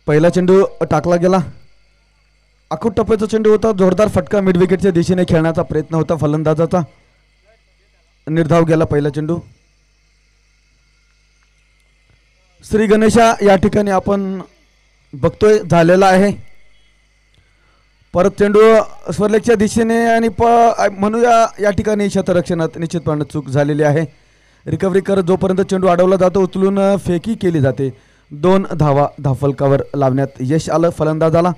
पहिला चेंडू टाकला गेला. आखूट टप्प्याचा चेंडू होता. जोरदार फटका मिड विकेटच्या दिशेने खेळण्याचा प्रयत्न होता फलंदाजाचा. निर्धाव गेला पहिला चेंडू. श्री गणेशा या ठिकाणी आपण बघतोय झालेला आहे. परत चेंडू स्वरलेगच्या दिशेने आणि म्हणूया या ठिकाणी क्षेत्ररक्षणात निश्चितपणे चूक झालेली आहे. रिकव्हरी करत जोपर्यंत चेंडू अडवला जातो उचलून फेकी केली जाते. 2 धावा धावफलकावर लावण्यात यश आलं फलंदाजाला.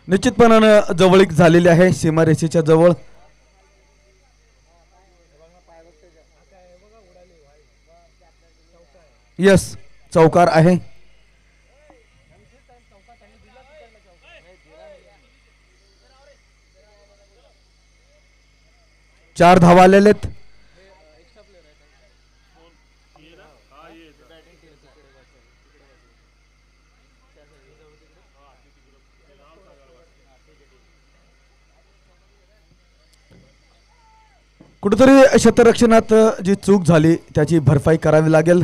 निश्चितपणानं जवळीक झालेली आहे सीमारेषेच्या जवळ. यस चौकार आहे. 4 धावा आलेलेत. कुठेतरी क्षेत्ररक्षणात जी चूक झाली त्याची भरपाई करावी लागेल.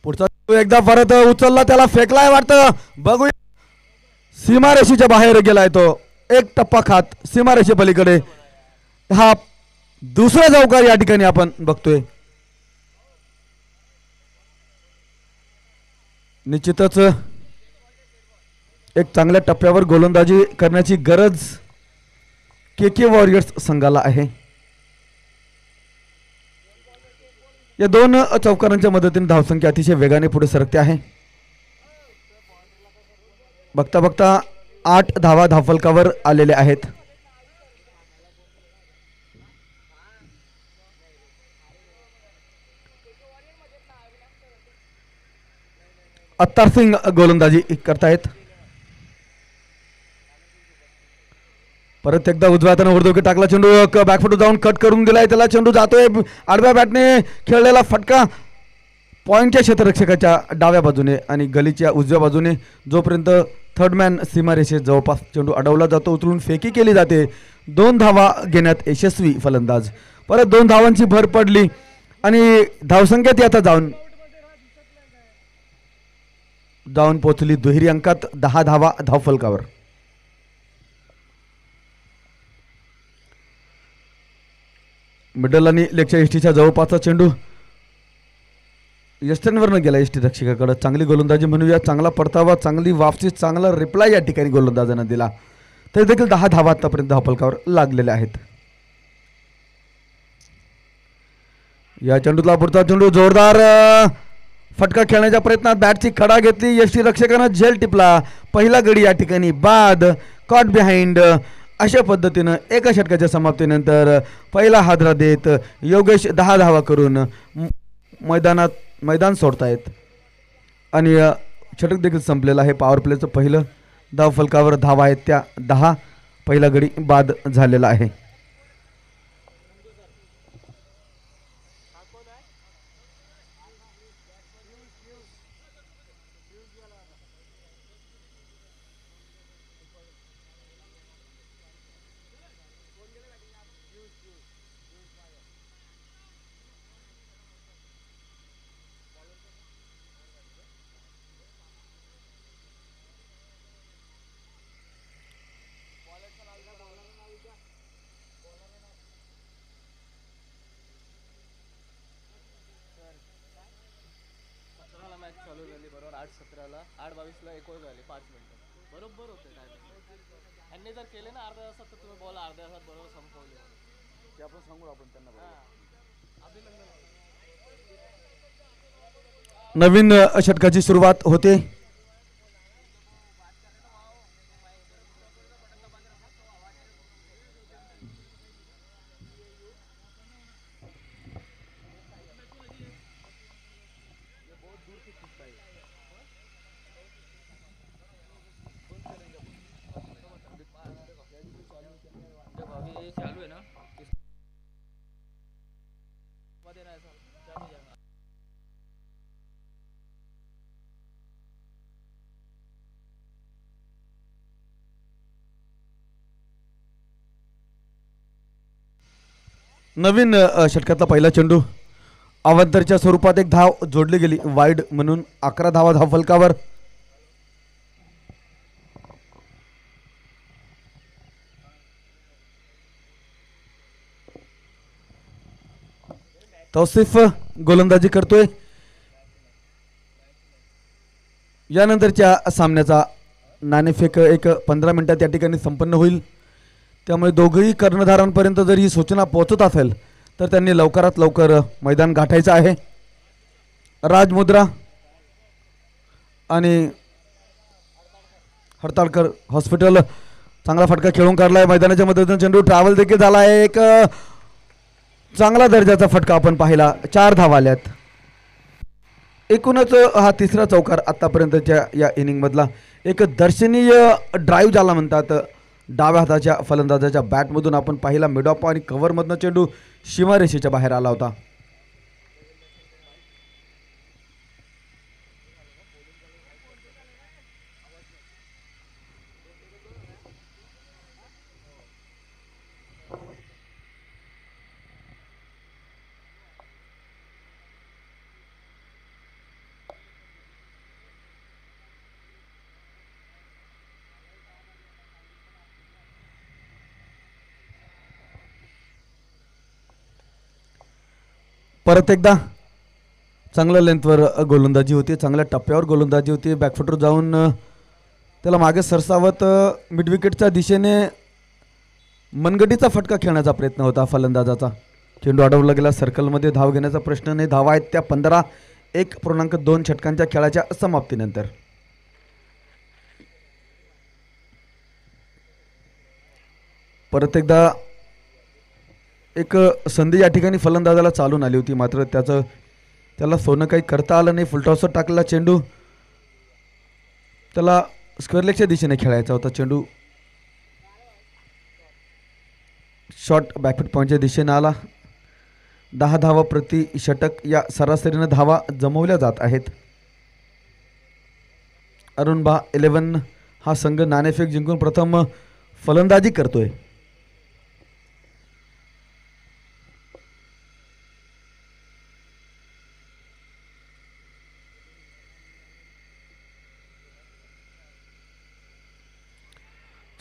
पुढचा एकदा परत उचलला त्याला फेकलाय वाटतं. बघूया सीमारेषेच्या बाहेर गेलाय तो. एक टप्पा खात सीमारेषे पलीकडे. हा दुसरा चौकार या ठिकाणी आपण बघतोय. निश्चितच एक चांगल्या टप्प्यावर गोलंदाजी करण्याची गरज के वॉरियर्स संघाला आहे. या 2 चौकारांच्या मदतीने धावसंख्या अतिशय वेगाने पुढे सरकते आहे. बघता बघता 8 धावा धावफलकावर आलेले आहेत. अत्तार सिंग गोलंदाजी करतायत. परत एकदा उजव्या हाताने वरदोके टाकला चेंडू. बॅकफुट जाऊन कट करून दिलाय त्याला. चेंडू जातोय आडव्या बॅटने खेळलेला फटका पॉइंटच्या क्षेत्ररक्षकाच्या डाव्या बाजूने आणि गलीच्या उजव्या बाजूने. जोपर्यंत थर्ड मॅन सीमारेषे जवळपास चेंडू अडवला जातो उचलून फेकी केली जाते. 2 धावा घेण्यात यशस्वी फलंदाज. परत 2 धावांची भर पडली आणि धावसंख्येत आता जाऊन पोहोचली दुहेरी अंकात 10 धावा धावफलकावर. मिडल आणि लेगच्या एसटीच्या जवळपासचा चेंडू यस्टनवरनं गेला एसटी रक्षकाकडे. चांगली गोलंदाजी म्हणूया. चांगला परतावा, चांगली वापसी, चांगला रिप्लाय या ठिकाणी गोलंदाजानं दिला. तरी देखील 10 धावा आतापर्यंत धावफलकावर लागलेल्या आहेत. या चेंडूला पुढचा चेंडू जोरदार फटका खेळण्याच्या प्रयत्नात बॅटची खडा घेतली. एसटी रक्षकानं झेल टिपला. पहिला गडी या ठिकाणी बाद. Caught behind. अशा पद्धतीनं एका षटकाच्या समाप्तीनंतर पहिला हादरा देत योगेश 10 धावा करून मैदान सोडतायत आणि षटक देखील संपलेलं आहे. पॉवर प्लेचं पहिलं धावफलकावर धावा आहेत त्या 10. पहिला गडी बाद झालेला आहे. चालू झाली बरोबर 8:17ला 8:22ला 1 झाली 5 मिनिटं बरोबर होते टायमिंग. यांनी जर केले ना अर्ध्या तासात तर तुम्ही बॉल अर्ध्या तासात बरोबर संपवले ते आपण सांगू आपण त्यांना. नवीन षटकाची सुरुवात होते. नवीन षटकातला पहिला चेंडू अवांतरच्या स्वरूपात एक धाव जोडली गेली वाईड म्हणून 11 धावा धावफलकावर. तौसिफ गोलंदाजी करतोय. यानंतरच्या सामन्याचा नाणेफेक एक 15 मिनिटात या ठिकाणी संपन्न होईल. त्यामुळे दोघेही कर्णधारांपर्यंत जर ही सूचना पोहोचत असेल तर त्यांनी लवकरात लवकर मैदान गाठायचं आहे. राजमुद्रा आणि हडताळकर हॉस्पिटल चांगला फटका खेळून काढलाय. मैदानाच्या मध्येतून चेंडू ट्रॅव्हल देखील झाला आहे. एक चांगला दर्जाचा फटका आपण पाहिला. 4 धावा आल्यात. एकूणच हा तिसरा चौकार आतापर्यंतच्या या इनिंग मधला. एक दर्शनीय ड्राईव्ह ज्याला म्हणतात डाव्या हाताच्या फलंदाजाच्या बॅटमधून आपण पाहिला. मिड ऑफ आणि कव्हरमधनं चेंडू सीमारेषेच्या बाहेर आला होता. परत एकदा चांगल्या लेंथवर गोलंदाजी होती. चांगल्या टप्प्यावर गोलंदाजी होती. बॅकफुटवर जाऊन त्याला मागे सरसावत मिडविकेटच्या दिशेने मनगटीचा फटका खेळण्याचा प्रयत्न होता फलंदाजाचा. चेंडू अडवला गेला. सर्कलमध्ये धाव घेण्याचा प्रश्न नाही. धावा आहेत त्या 15. 1.2 षटकांच्या खेळाच्या समाप्तीनंतर. परत एकदा एक संधी या ठिकाणी फलंदाजाला चालून आली होती. मात्र त्याला सोनं काही करता आलं नाही. फुलटॉसवर टाकलेला चेंडू त्याला स्क्वेअर लेगच्या दिशेने खेळायचा होता. चेंडू शॉर्ट बॅकफुट पॉईंटच्या दिशेने आला. 10 धावा प्रति षटक या सरासरीने धावा जमवल्या जात आहेत. अरुणबा 11 हा संघ नाणेफेक जिंकून प्रथम फलंदाजी करतोय.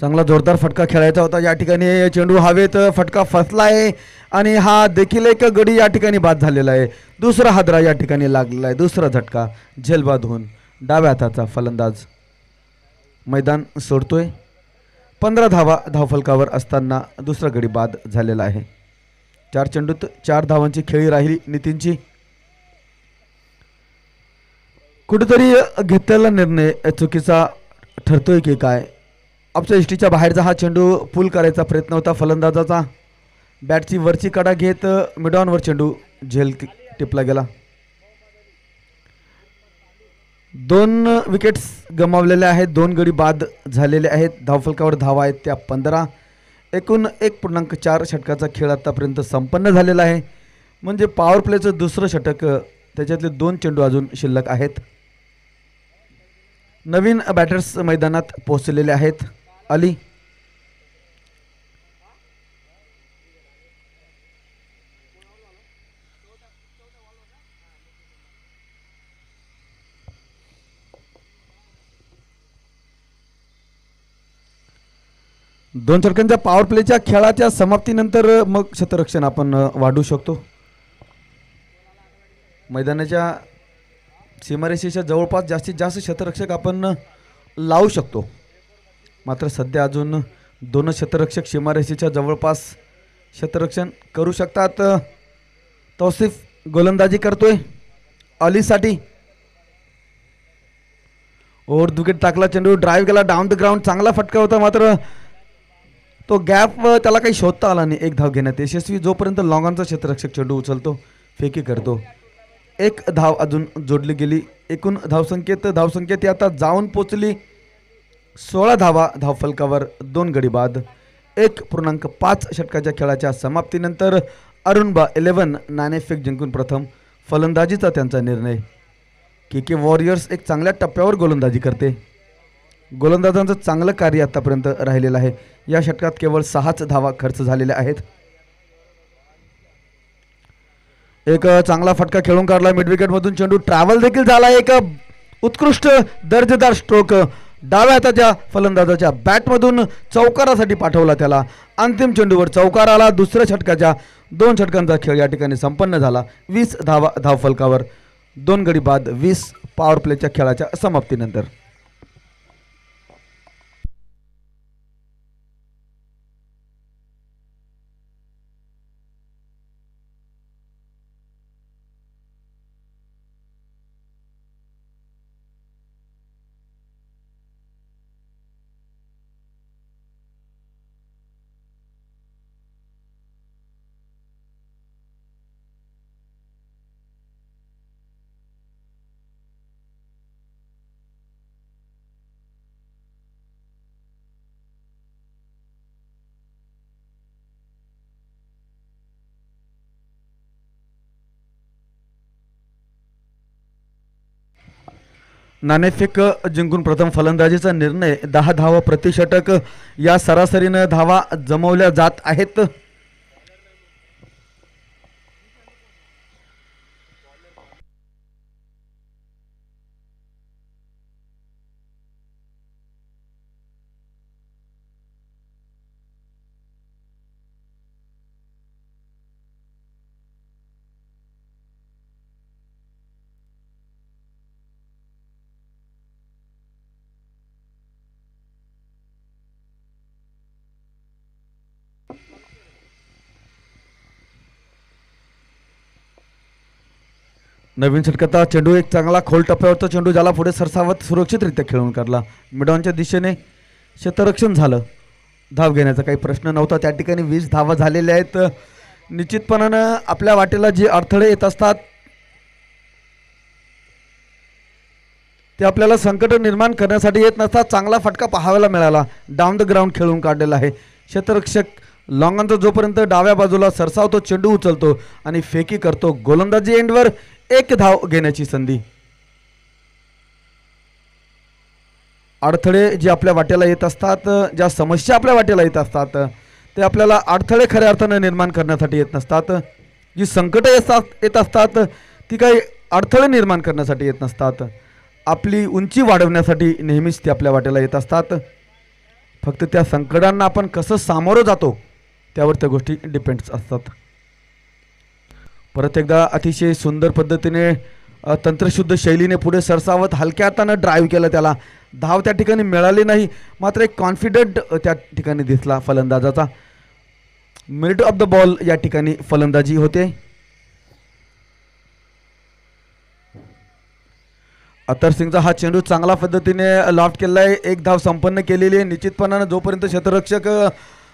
चांगला जोरदार फटका खेळायचा होता. या ठिकाणी चेंडू हवेत फटका फसला आहे आणि हा देखील एक गडी या ठिकाणी बाद झालेला आहे. दुसरा हादरा या ठिकाणी लागलेला आहे. दुसरा झटका झेलबाद होऊन डाव्या हाताचा फलंदाज मैदान सोडतोय. 15 धावा धावफलकावर असताना दुसरा गडी बाद झालेला आहे. 4 चेंडूत 4 धावांची खेळी राहिली नितीनची. कुठेतरी घेतलेला निर्णय चुकीचा ठरतोय की काय. आपच्या इष्टीच्या बाहेरचा हा चेंडू पुल करायचा प्रयत्न होता फलंदाजाचा. बॅटची वरची कडा घेत मिडॉनवर चेंडू झेल टिपला गेला. 2 विकेट्स गमावलेले आहेत. 2 गडी बाद झालेले आहेत. धावफलकावर धावा आहेत त्या 15. एकूण 1.4 षटकाचा खेळ आतापर्यंत संपन्न झालेला आहे. म्हणजे पॉवर प्लेचं दुसरं षटक त्याच्यातले 2 चेंडू अजून शिल्लक आहेत. नवीन बॅटर्स मैदानात पोहोचलेले आहेत. अली दोन षटकांच्या पॉवर प्लेच्या खेळाच्या समाप्तीनंतर मग क्षेत्ररक्षण आपण वाढवू शकतो. मैदानाच्या सीमारेषेच्या जवळपास जास्तीत जास्त क्षेत्ररक्षक आपण लावू शकतो. मात्र सध्या अजून 2 क्षेत्ररक्षक सीमारेषेच्या जवळपास क्षेत्ररक्षण करू शकतात. तौसिफ गोलंदाजी करतोय अलीसाठी. ओव्हर विकेट टाकला. चेंडू ड्राईव्ह केला डाऊन द ग्राउंड. चांगला फटका होता. मात्र तो गॅप त्याला काही शोधता आला नाही. 1 धाव घेण्यात यशस्वी. जोपर्यंत लॉंगॉनचा क्षेत्ररक्षक चेंडू उचलतो फेकी करतो. 1 धाव अजून जोडली गेली. एकूण धावसंख्येत आता जाऊन पोचली 16 धावा धावफलकावर. 2 गडी बाद. 1.5 षटकाच्या खेळाच्या समाप्तीनंतर अरुणबा 11 नाणेफेक जिंकून प्रथम फलंदाजीचा त्यांचा निर्णय. के वॉरियर्स एक चांगल्या टप्प्यावर गोलंदाजी करते. गोलंदाजांचं चांगलं कार्य आतापर्यंत राहिलेलं आहे. या षटकात केवळ 6च धावा खर्च झालेल्या आहेत. एक चांगला फटका खेळून काढला मिड विकेट मधून. चेंडू ट्रॅव्हल देखील झाला. एक उत्कृष्ट दर्जेदार स्ट्रोक डाव्या हाताच्या फलंदाजाच्या बॅटमधून चौकारासाठी पाठवला त्याला. अंतिम चेंडूवर चौकार आला. दुसऱ्या षटकाच्या 2 षटकांचा खेळ या ठिकाणी संपन्न झाला. 20 धावा धावफलकावर. 2 गडी बाद 20 पॉवर प्लेच्या खेळाच्या समाप्तीनंतर. नाणेफेक जिंकून प्रथम फलंदाजीचा निर्णय. 10 धावा प्रति षटक या सरासरीनं धावा जमवल्या जात आहेत. नवीन षटकाचा चेंडू एक चांगला खोल टप्प्यावरचा चेंडू ज्याला पुढे सरसावत सुरक्षितरित्या खेळून काढला. मिडॉनच्या दिशेने क्षेत्ररक्षण झालं. धाव घेण्याचा काही प्रश्न नव्हता. त्या ठिकाणी 20 धावा झालेल्या आहेत. निश्चितपणानं आपल्या वाटेला जे अडथळे येत असतात ते आपल्याला संकट निर्माण करण्यासाठी येत नसतात. चांगला फटका पाहायला मिळाला. डाऊन द ग्राउंड खेळून काढलेला आहे. क्षेत्ररक्षक लॉंगांचा जोपर्यंत डाव्या बाजूला सरसावतो चेंडू उचलतो आणि फेकी करतो. गोलंदाजी एंडवर 1 धाव घेण्याची संधी. अडथळे जे आपल्या वाट्याला येत असतात, ज्या समस्या आपल्या वाट्याला येत असतात ते आपल्याला अडथळे खऱ्या अर्थानं निर्माण करण्यासाठी येत नसतात. जी संकट येत असतात ती काही अडथळे निर्माण करण्यासाठी येत नसतात. आपली उंची वाढवण्यासाठी नेहमीच ते आपल्या वाट्याला येत असतात. फक्त त्या संकटांना आपण कसं सामोरं जातो त्यावर त्या गोष्टी डिपेंड्स असतात. परत एकदा अतिशय सुंदर पद्धतीने तंत्रशुद्ध शैलीने पुढे सरसावत हलक्या हातानं ड्राईव्ह केलं. त्याला धाव त्या ठिकाणी मिळाली नाही, मात्र एक कॉन्फिडंट त्या ठिकाणी दिसला फलंदाजाचा. मिड ऑफ द बॉल या ठिकाणी फलंदाजी होते. अतर सिंगचा हा चेंडू चांगला पद्धतीने लॉफ्ट केला आहे. 1 धाव संपन्न केलेली आहे. निश्चितपणानं जोपर्यंत क्षेत्ररक्षक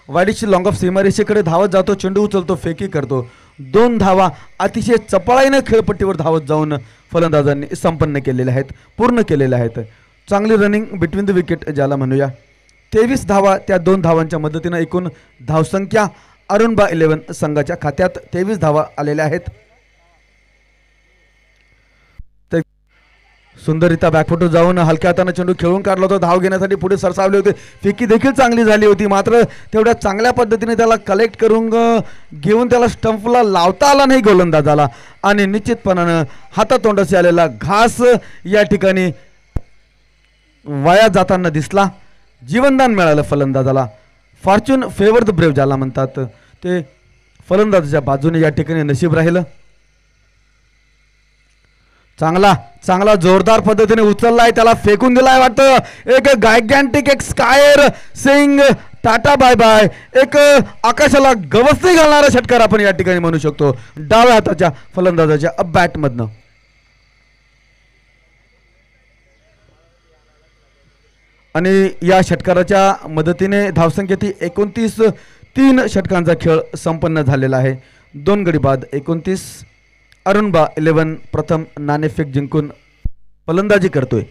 वाईडची लॉंग ऑफ सीमारेषेकडे धावत जातो चेंडू उचलतो फेकी करतो. 2 धावा अतिशय चपळाईने खेळपट्टीवर धावत जाऊन फलंदाजांनी संपन्न केलेल्या आहेत, पूर्ण केलेल्या आहेत. चांगली रनिंग बिटवीन द विकेट ज्याला म्हणूया. 23 धावा त्या 2 धावांच्या मदतीनं एकूण धावसंख्या अरुणबा 11 संघाच्या खात्यात 23 धावा आलेल्या आहेत. सुंदररित्या बॅकफुटवर जाऊन हलक्या हाताने चेंडू खेळून काढला होता. धाव घेण्यासाठी पुढे सरसावले होते. फेकी देखील चांगली झाली होती, मात्र तेवढ्या चांगल्या पद्धतीने त्याला कलेक्ट करून घेऊन त्याला स्टंपला लावता आला नाही गोलंदाजाला. आणि निश्चितपणानं हातातोंडाशी आलेला घास या ठिकाणी वाया जाताना दिसला. जीवनदान मिळालं फलंदाजाला. फॉर्च्यून फेवर द ब्रेव ज्याला म्हणतात ते फलंदाजाच्या बाजूने या ठिकाणी नशीब राहिलं. चांगला जोरदार पद्धतीने उचललाय, त्याला फेकून दिलाय वाटतं. एक गायगॅन्टिक एक स्कायर सिंग टाटा बाय बाय. एक आकाशाला गवसणी घालणारा षटकार आपण या ठिकाणी म्हणू शकतो डाव्या हाताच्या फलंदाजाच्या बॅटमधनं. आणि या षटकाराच्या मदतीने धावसंख्येतील 29 3 षटकांचा खेळ संपन्न झालेला आहे. 2 गडी बाद 29. अरुणबा 11 प्रथम नाणेफेक जिंकून फलंदाजी करतोय.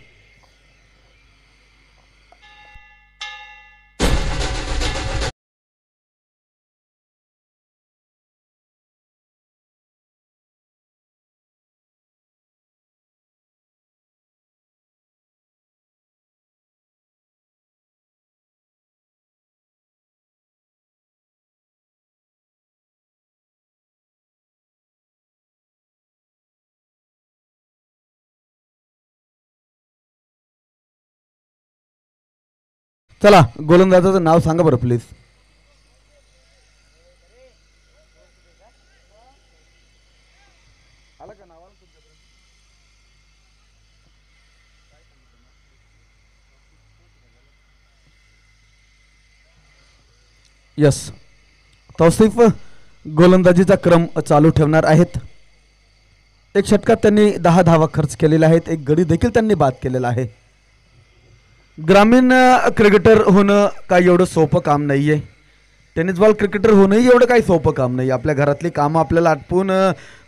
चला गोलंदाजाचं नाव सांगा बरं प्लीज. यस, तौसिफ गोलंदाजीचा क्रम चालू ठेवणार आहेत. एक षटकात त्यांनी 10 धावा खर्च केलेल्या आहेत. एक गडी देखील त्यांनी बाद केलेला आहे. ग्रामीण क्रिकेटर होणं काही एवढं सोपं काम नाही आहे. टेनिस बॉल क्रिकेटर होणंही एवढं काही सोपं काम नाही. आपल्या घरातली कामं आपल्याला आटपून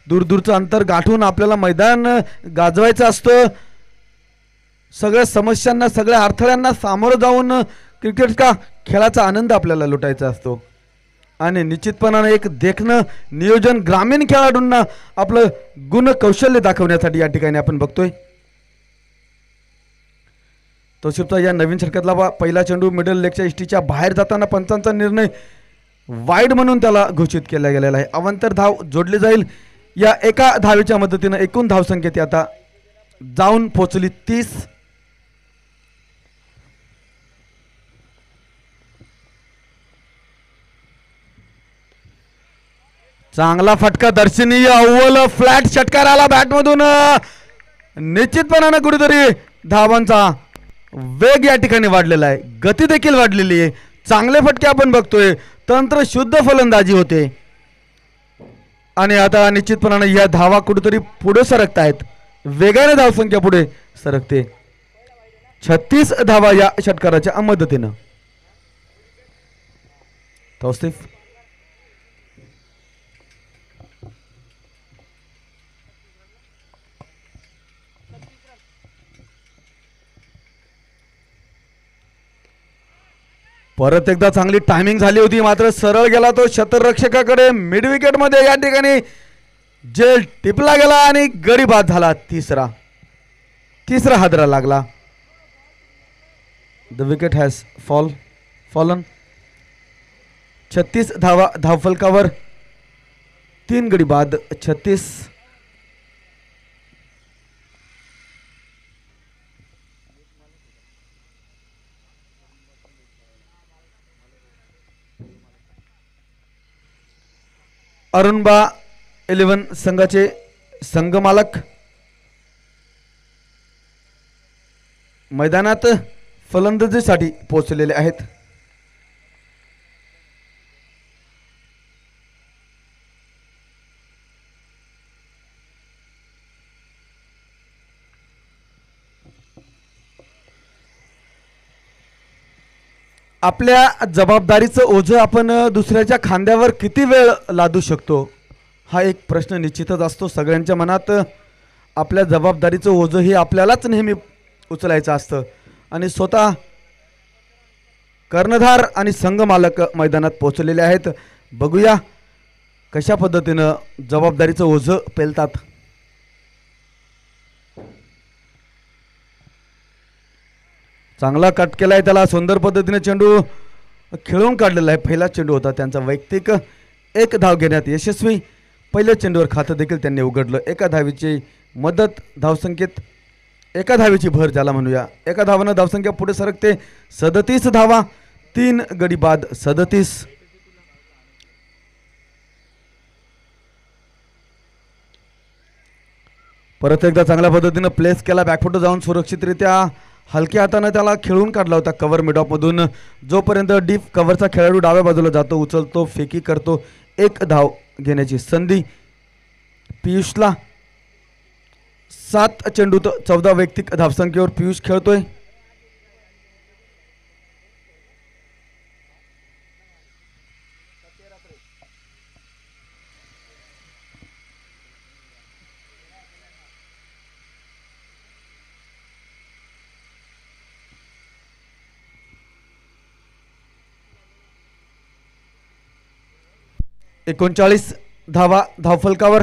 दूरदूरचं अंतर गाठून आपल्याला मैदान गाजवायचं असतं. सगळ्या समस्यांना सगळ्या अडथळ्यांना सामोरं जाऊन क्रिकेट का खेळाचा आनंद आपल्याला लुटायचा असतो. आणि निश्चितपणाने एक देखणं नियोजन ग्रामीण खेळाडूंना आपलं गुण कौशल्य दाखवण्यासाठी या ठिकाणी आपण बघतोय. तौसिफचा या नवीन षटकातला पहिला चेंडू मिडल लेगच्या इष्टीच्या बाहेर जाताना पंचांचा निर्णय वाईड म्हणून त्याला घोषित केला गेलेला आहे. अवांतर धाव जोडली जाईल. या एका धावेच्या मदतीनं एकूण धावसंख्येत आता जाऊन पोहोचली 30. चांगला फटका दर्शनीय अव्वल फ्लॅट षटकार आला बॅटमधून. निश्चितपणानं कुठेतरी धावांचा वेग या ठिकाणी वाढलेला आहे. गती देखील वाढलेली आहे. चांगले फटके आपण बघतोय. तंत्र शुद्ध फलंदाजी होते आणि आता निश्चितपणानं या धावा कुठेतरी पुढे सरकत आहेत. वेगाने धावसंख्या पुढे सरकते. 36 धावा या षटकाराच्या मदतीनं. तौसिफ परत एकदा चांगली टायमिंग झाली होती मात्र सरळ गेला तो शतररक्षकाकडे. मिड विकेट मध्ये या ठिकाणी जेल टिपला गेला आणि गडी बाद झाला. तिसरा हादरा लागला. The wicket has fallen. 36 धावा धावफलकावर 3 गडी बाद. 36. अरुणबा 11 संघाचे संघमालक मैदानात फलंदाजीसाठी पोहोचलेले आहेत. आपल्या जबाबदारीचं ओझं आपण दुसऱ्याच्या खांद्यावर किती वेळ लादू शकतो हा एक प्रश्न निश्चितच असतो सगळ्यांच्या मनात. आपल्या जबाबदारीचं ओझं हे आपल्यालाच नेहमी उचलायचं असतं आणि स्वतः कर्णधार आणि संघमालक मैदानात पोहोचलेले आहेत. बघूया कशा पद्धतीनं जबाबदारीचं ओझं पेलतात. चांगला कट केलाय त्याला. सुंदर पद्धतीने चेंडू खेळून काढलेला आहे. पहिला चेंडू होता त्यांचा वैयक्तिक. 1 धाव घेण्यात यशस्वी. पहिल्या चेंडूवर खातं देखील त्यांनी उघडलं. एका धावीची मदत धावसंख्येत एका धावीची भर ज्याला म्हणूया. एका धावानं धावसंख्या पुढे सरकते. 37 धावा. 3 गडी बाद. 37. परत एकदा चांगल्या पद्धतीनं प्लेस केला. बॅकफुट जाऊन सुरक्षितरित्या हलक्या हाताने त्याला खेळून काढला होता कव्हर मिडऑफ मधून. जोपर्यंत डीप कव्हरचा खेळाडू डाव्या बाजूला जातो, उचलतो, फेकी करतो. 1 धाव घेण्याची संधी पियुषला. 7 चेंडूत 14 वैयक्तिक धावसंख्येवर पियुष खेळतोय. एकोणचाळीस धावा धावफलकावर.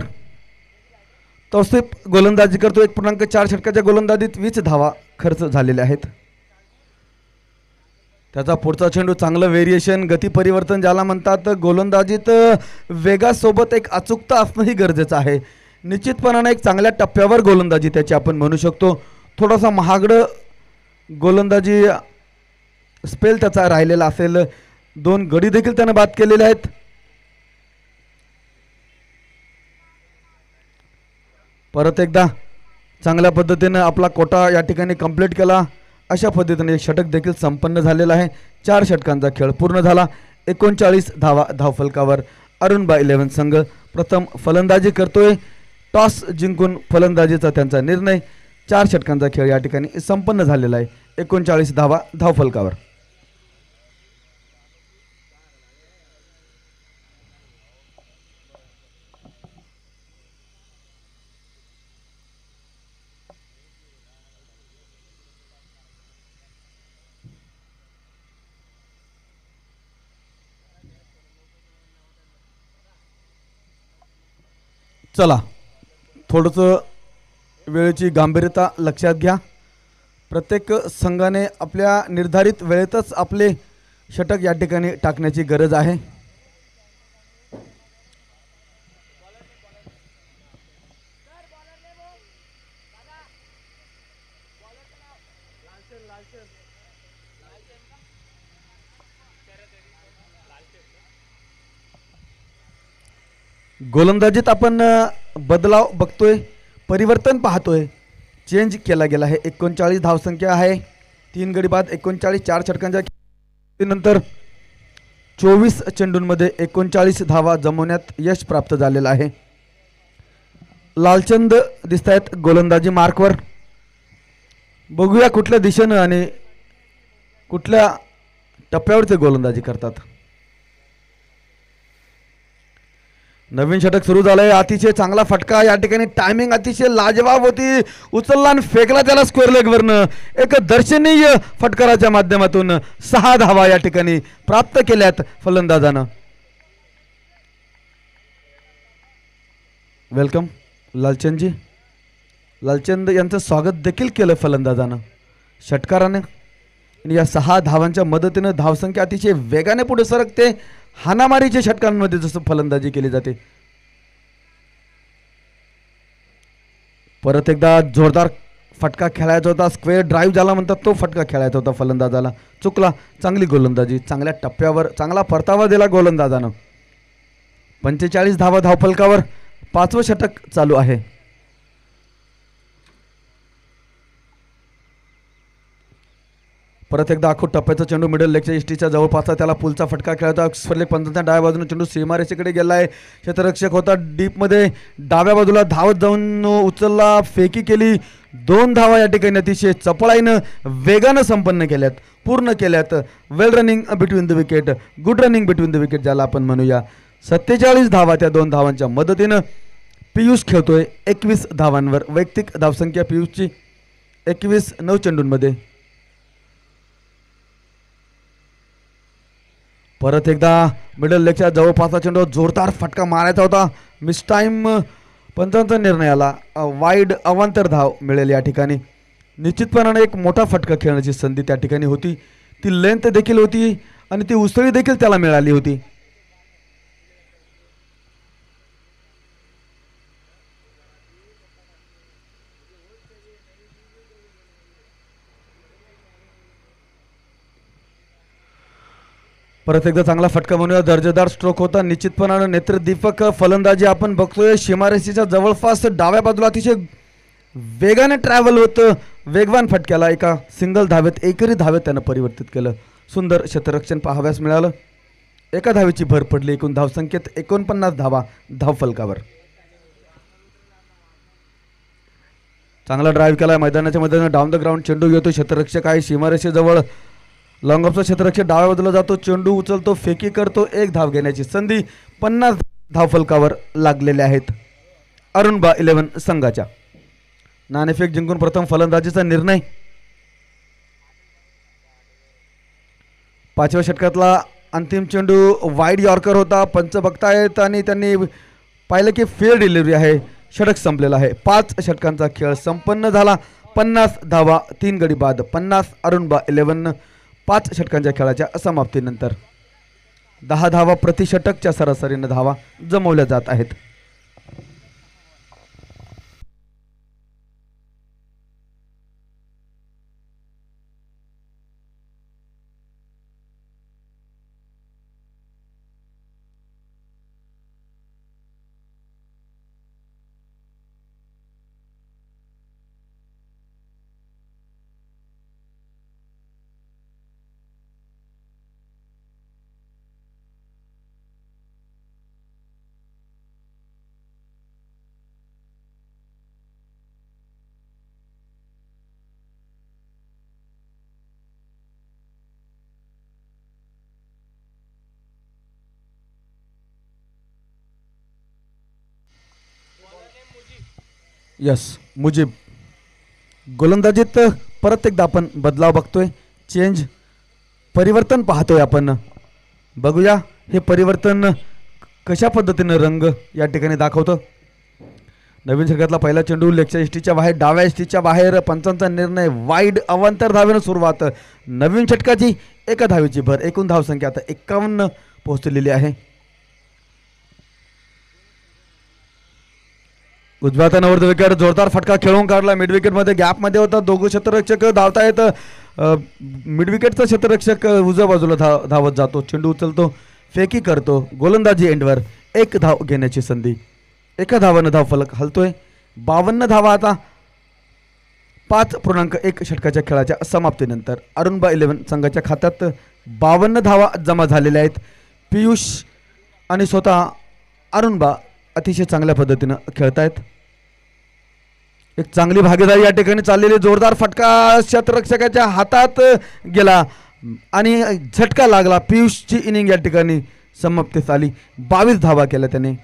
तौसिफ गोलंदाजी करतो. 1.4 षटकाच्या गोलंदाजीत 20 धावा खर्च झालेल्या आहेत. त्याचा पुढचा चेंडू चांगलं व्हेरिएशन, गती परिवर्तन ज्याला म्हणतात. गोलंदाजीत वेगासोबत एक अचूकता असणंही गरजेचं आहे. निश्चितपणाने एक चांगल्या टप्प्यावर गोलंदाजी त्याची आपण म्हणू शकतो. थोडासा महागडं गोलंदाजी स्पेल त्याचा राहिलेला असेल. 2 गडी देखील त्यानं बाद केलेले आहेत. परत एकदा चांगल्या पद्धतीने आपला कोटा या ठिकाणी कंप्लीट केला. अशा पद्धतीने एक षटक देखील संपन्न झालेला आहे. 4 षटकांचा खेळ पूर्ण झाला. 39 धावा धावफलकावर. अरुणबा 11 संघ प्रथम फलंदाजी करतोय. टॉस जिंकून फलंदाजीचा त्यांचा निर्णय. 4 षटकांचा खेळ या ठिकाणी संपन्न झालेला आहे. 39 धावा धावफलकावर. चला, थोडंसं वेळेची गांभीर्यता लक्षात घ्या. प्रत्येक संघाने आपल्या निर्धारित वेळेतच आपले षटक या ठिकाणी टाकण्याची गरज आहे. गोलंदाजीत आपण बदलाव बघतोय, परिवर्तन पाहतोय. चेंज केला गेला आहे. 39 धावसंख्या आहे. 3 गडी बाद 39. 4 षटकांच्या नंतर 24 चेंडूंमध्ये 39 धावा जमवण्यात यश प्राप्त झालेलं आहे. लालचंद दिसत आहेत गोलंदाजी मार्कवर. बघूया कुठल्या दिशेनं आणि कुठल्या टप्प्यावर ते गोलंदाजी करतात. नवीन षटक सुरू झालंय. अतिशय चांगला फटका या ठिकाणी. टायमिंग अतिशय लाजवाब होती. उचलला आणि फेकला त्याला स्क्वेअर लेगवरनं. एक दर्शनीय फटकाराच्या माध्यमातून 6 धावा या ठिकाणी प्राप्त केल्यात फलंदाजानं. वेलकम लालचंदजी. लालचंद यांचं स्वागत देखील केलं फलंदाजानं, षटकाराने. आणि या 6 धावांच्या मदतीनं धावसंख्या अतिशय वेगाने पुढे सरकते. हाणामारीच्या षटकांमध्ये जसं फलंदाजी केली जाते. परत एकदा जोरदार फटका खेळायचा होता. स्क्वेअर ड्राईव्ह झाला म्हणतात तो फटका खेळायचा होता फलंदाजाला. चुकला. चांगली गोलंदाजी, चांगल्या टप्प्यावर चांगला परतावा दिला गोलंदाजानं. 45 धावा धावफलकावर. 5वं षटक चालू आहे. परत एकदा आखूड टप्प्याचा चेंडू मिडल लेगच्या इष्टीच्या जवळपासचा. त्याला पुलचा फटका खेळायचा. स्फरलेख पंचांच्या डाव्या बाजूने चेंडू सीमारेषेकडे गेला आहे. क्षेत्ररक्षक होता डीपमध्ये. डाव्या बाजूला धावत जाऊन उचलला, फेकी केली. 2 धावा या ठिकाणी अतिशय चपळाईनं वेगानं संपन्न केल्यात, पूर्ण केल्यात. Well running between the wicket, good running between the wicket ज्याला आपण म्हणूया. 47 धावा त्या 2 धावांच्या मदतीनं पियुष खेळतोय 21 धावांवर. वैयक्तिक धावसंख्या पियुषची 21 9 चेंडूंमध्ये. परत एकदा मिडल लेगच्या जवळपासचा चेंडू. जोरदार फटका मारायचा होता. मिस टाईम पंचांचा निर्णय आला. वाईड अवांतर धाव मिळेल या ठिकाणी. निश्चितपणाने एक मोठा फटका खेळण्याची संधी त्या ठिकाणी होती. ती लेंथ देखील होती आणि ती उसळी देखील त्याला मिळाली होती. परत एकदा चांगला फटका म्हणूया. दर्जेदार स्ट्रोक होता. निश्चितपणानं नेत्रदीपक फलंदाजी आपण बघतोय. सीमारेषेच्या जवळपास डाव्या बाजूला अतिशय वेगाने ट्रॅव्हल होतं. वेगवान फटक्याला एका सिंगल धावेत, एकरी धावेत त्यानं परिवर्तित केलं. सुंदर क्षेत्ररक्षण पाहाव्यास मिळालं. एका धावेची भर पडली. एकूण धावसंख्येत 49 धावा धावफलकावर. चांगला ड्राईव्ह केला मैदानाच्या मध्ये. डाऊन द ग्राउंड चेंडू येतो. क्षेत्ररक्षक आहे सीमारेषेजवळ. लॉंग ऑफचा क्षेत्ररक्षक डाव्या बाजूला जातो. चेंडू उचलतो, फेकी करतो. 1 धाव घेण्याची संधी. 50 धावफलकावर लागलेले आहेत अरुणबा 11 संघाच्या. नाणेफेक जिंकून प्रथम फलंदाजीचा निर्णय. 5व्या षटकातला अंतिम चेंडू वाईड यॉर्कर होता. पंच बघतायत आणि त्यांनी पाहिलं की फेअर डिलिव्हरी आहे. षटक संपलेला आहे. 5 षटकांचा खेळ संपन्न झाला. 50 धावा, 3 गडी बाद. 50 अरुणबा 11. 5 षटकांच्या खेळाच्या समाप्तीनंतर 10 धावा प्रति षटकच्या सरासरीने धावा जमवल्या जात आहेत. यस मुजीब. गोलंदाजीत परत एकदा आपण बदलाव बघतोय, चेंज, परिवर्तन पाहतोय आपण. बघूया हे परिवर्तन कशा पद्धतीनं रंग या ठिकाणी दाखवतं. नवीन षटकातला पहिला चेंडू लेगच्या एसटीच्या बाहेर, डाव्या एसटीच्या बाहेर. पंचांचा निर्णय वाईड, अवांतर धावेनं सुरुवात. नवीन षटकाची एका धावेची भर. एकूण धावसंख्या आता 51 पोहोचलेली आहे. उजव्या हाताने विकेट, जोरदार फटका खेळून काढला. मिड विकेट मध्ये गॅप मध्ये होता, दोघं क्षेत्ररक्षक धावतायत. मिड विकेटचा क्षेत्ररक्षक उजव्या बाजूला धावत जातो, चेंडू उचलतो, फेकी करतो. गोलंदाजी एंडवर, एक धाव घेण्याची संधी. एका धावानं धाव फलक हलतोय. 52 धावा आता 5.1 षटकाच्या खेळाच्या समाप्तीनंतर अरुणबा 11 संघाच्या खात्यात 52 धावा जमा झालेल्या आहेत. पियुष आणि स्वतः अरुणबा अतिशय चांगल्या पद्धतीनं खेळतायत. एक चांगली भागीदारी या ठिकाणी चाललेली. जोरदार फटका क्षेत्ररक्षकाच्या हातात गेला आणि झटका लागला. पियुषची इनिंग या ठिकाणी समाप्तीस आली. 22 धावा केल्या त्याने.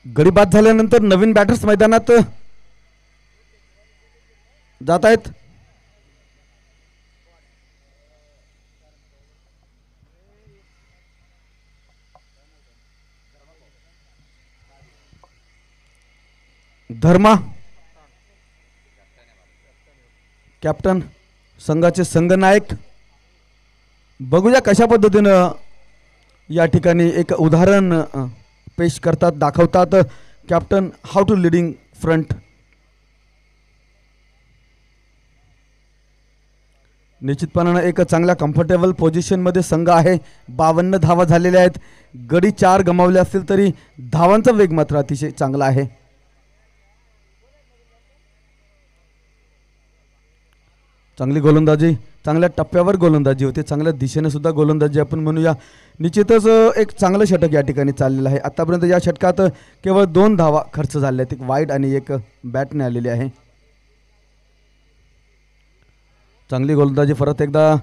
गडी बाद झाल्यानंतर नवीन बॅटर्स मैदानात जात आहेत. धर्मा कॅप्टन, संघाचे संघनायक. बघूया कशा पद्धतीनं या ठिकाणी एक उदाहरण पेश करतात, दाखवतात. Captain how to leading front. निश्चितपणानं एक चांगल्या कम्फर्टेबल पोझिशनमध्ये संघ आहे. 52 धावा झालेल्या आहेत. गडी 4 गमावले असतील तरी धावांचा वेग मात्र अतिशय चांगला आहे. चांगली गोलंदाजी, चांगल्या टप्प्यावर गोलंदाजी होते, चांगल्या दिशेने सुद्धा गोलंदाजी आपण म्हणूया. निश्चितच एक चांगलं षटक या ठिकाणी चाललेलं आहे. आतापर्यंत या षटकात केवळ 2 धावा खर्च झाल्या आहेत, एक वाईड आणि एक बॅटने आलेली आहे. चांगली गोलंदाजी. परत एकदा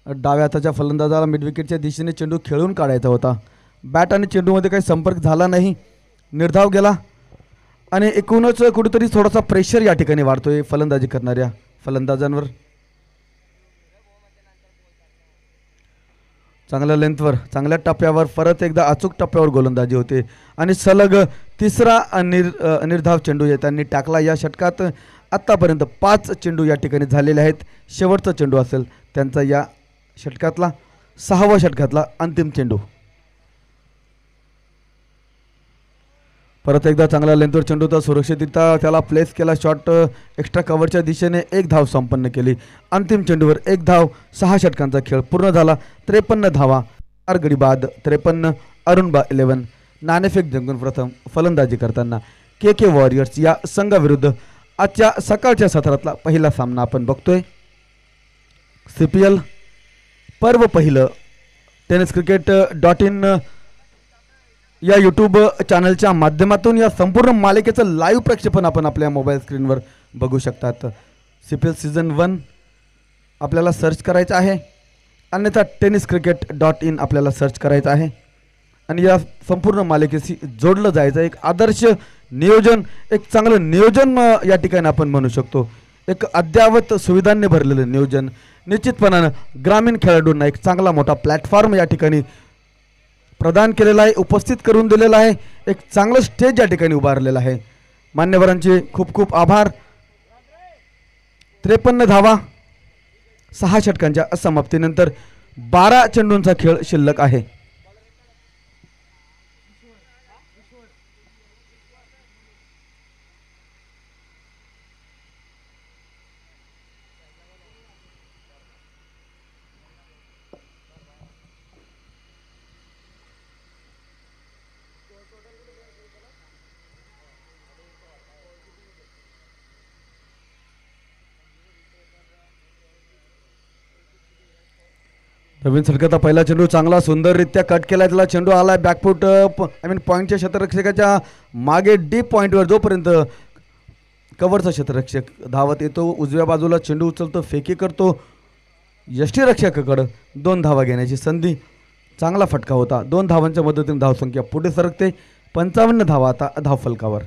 डाव्या हाताच्या फलंदाजाला मिड विकेटच्या दिशेने चेंडू खेळून काढायचा होता. बॅट आणि चेंडूमध्ये काही संपर्क झाला नाही, निर्धाव गेला आणि एकूणच कुठेतरी थोडासा प्रेशर या ठिकाणी वाढतोय फलंदाजी करणाऱ्या फलंदाजांवर. चांगल्या लेंथवर, चांगल्या टप्प्यावर, परत एकदा अचूक टप्प्यावर गोलंदाजी होते आणि सलग तिसरा निर्धाव चेंडू त्यांनी टाकला. या षटकात आत्तापर्यंत 5 चेंडू या ठिकाणी झालेले आहेत. शेवटचा चेंडू असेल त्यांचा या षटकातला, 6व्या षटकातला अंतिम चेंडू. परत एकदा चांगला लेंथवर चेंडू तर सुरक्षितरित्या त्याला प्लेस केला. शॉट एक्स्ट्रा कव्हरच्या दिशेने 1 धाव संपन्न केली. अंतिम चेंडूवर 1 धाव. 6 षटकांचा खेळ पूर्ण झाला. 53 धावा, 4 गडी बाद. 53. अरुणबा 11 नाणेफेक जिंकून प्रथम फलंदाजी करताना के वॉरियर्स या संघाविरुद्ध आजच्या सकाळच्या सत्रातला पहिला सामना आपण बघतोय. CPL पर्व पहिलं tenniscricket.in या यूट्यूब चॅनलच्या माध्यमातून या संपूर्ण मालिकेचं लाईव्ह प्रक्षेपण आपण आपल्या मोबाईल स्क्रीनवर बघू शकतात. CPL सीझन 1 आपल्याला सर्च करायचं आहे, अन्यथा tenniscricket.in आपल्याला सर्च करायचं आहे आणि या संपूर्ण मालिकेशी जोडलं जायचं. एक आदर्श नियोजन, एक चांगलं नियोजन या ठिकाणी आपण म्हणू शकतो. एक अद्ययावत सुविधांनी भरलेलं नियोजन. निश्चितपणानं ग्रामीण खेळाडूंना एक चांगला मोठा प्लॅटफॉर्म या ठिकाणी प्रदान केलेला आहे, उपस्थित करून दिलेला आहे. एक चांगलं स्टेज या ठिकाणी उभारलेलं आहे. मान्यवरांचे खूप खूप आभार. 53 धावा 6 षटकांच्या समाप्तीनंतर 12 चेंडूंचा खेळ शिल्लक आहे. नवीन सलगता पहिला चेंडू चांगला सुंदररित्या कट केला. त्याला चेंडू आलाय बॅकफूट पॉईंटच्या क्षेत्ररक्षकाच्या मागे डीप पॉईंटवर जोपर्यंत कव्हरचा क्षेत्ररक्षक धावत येतो उजव्या बाजूला चेंडू उचलतो फेकी करतो. यष्टीरक्षकाकडं 2 धावा घेण्याची संधी. चांगला फटका होता. 2 धावांच्या मदतीने धावसंख्या पुढे सरकते. 55 धावा आता धावफलकावर.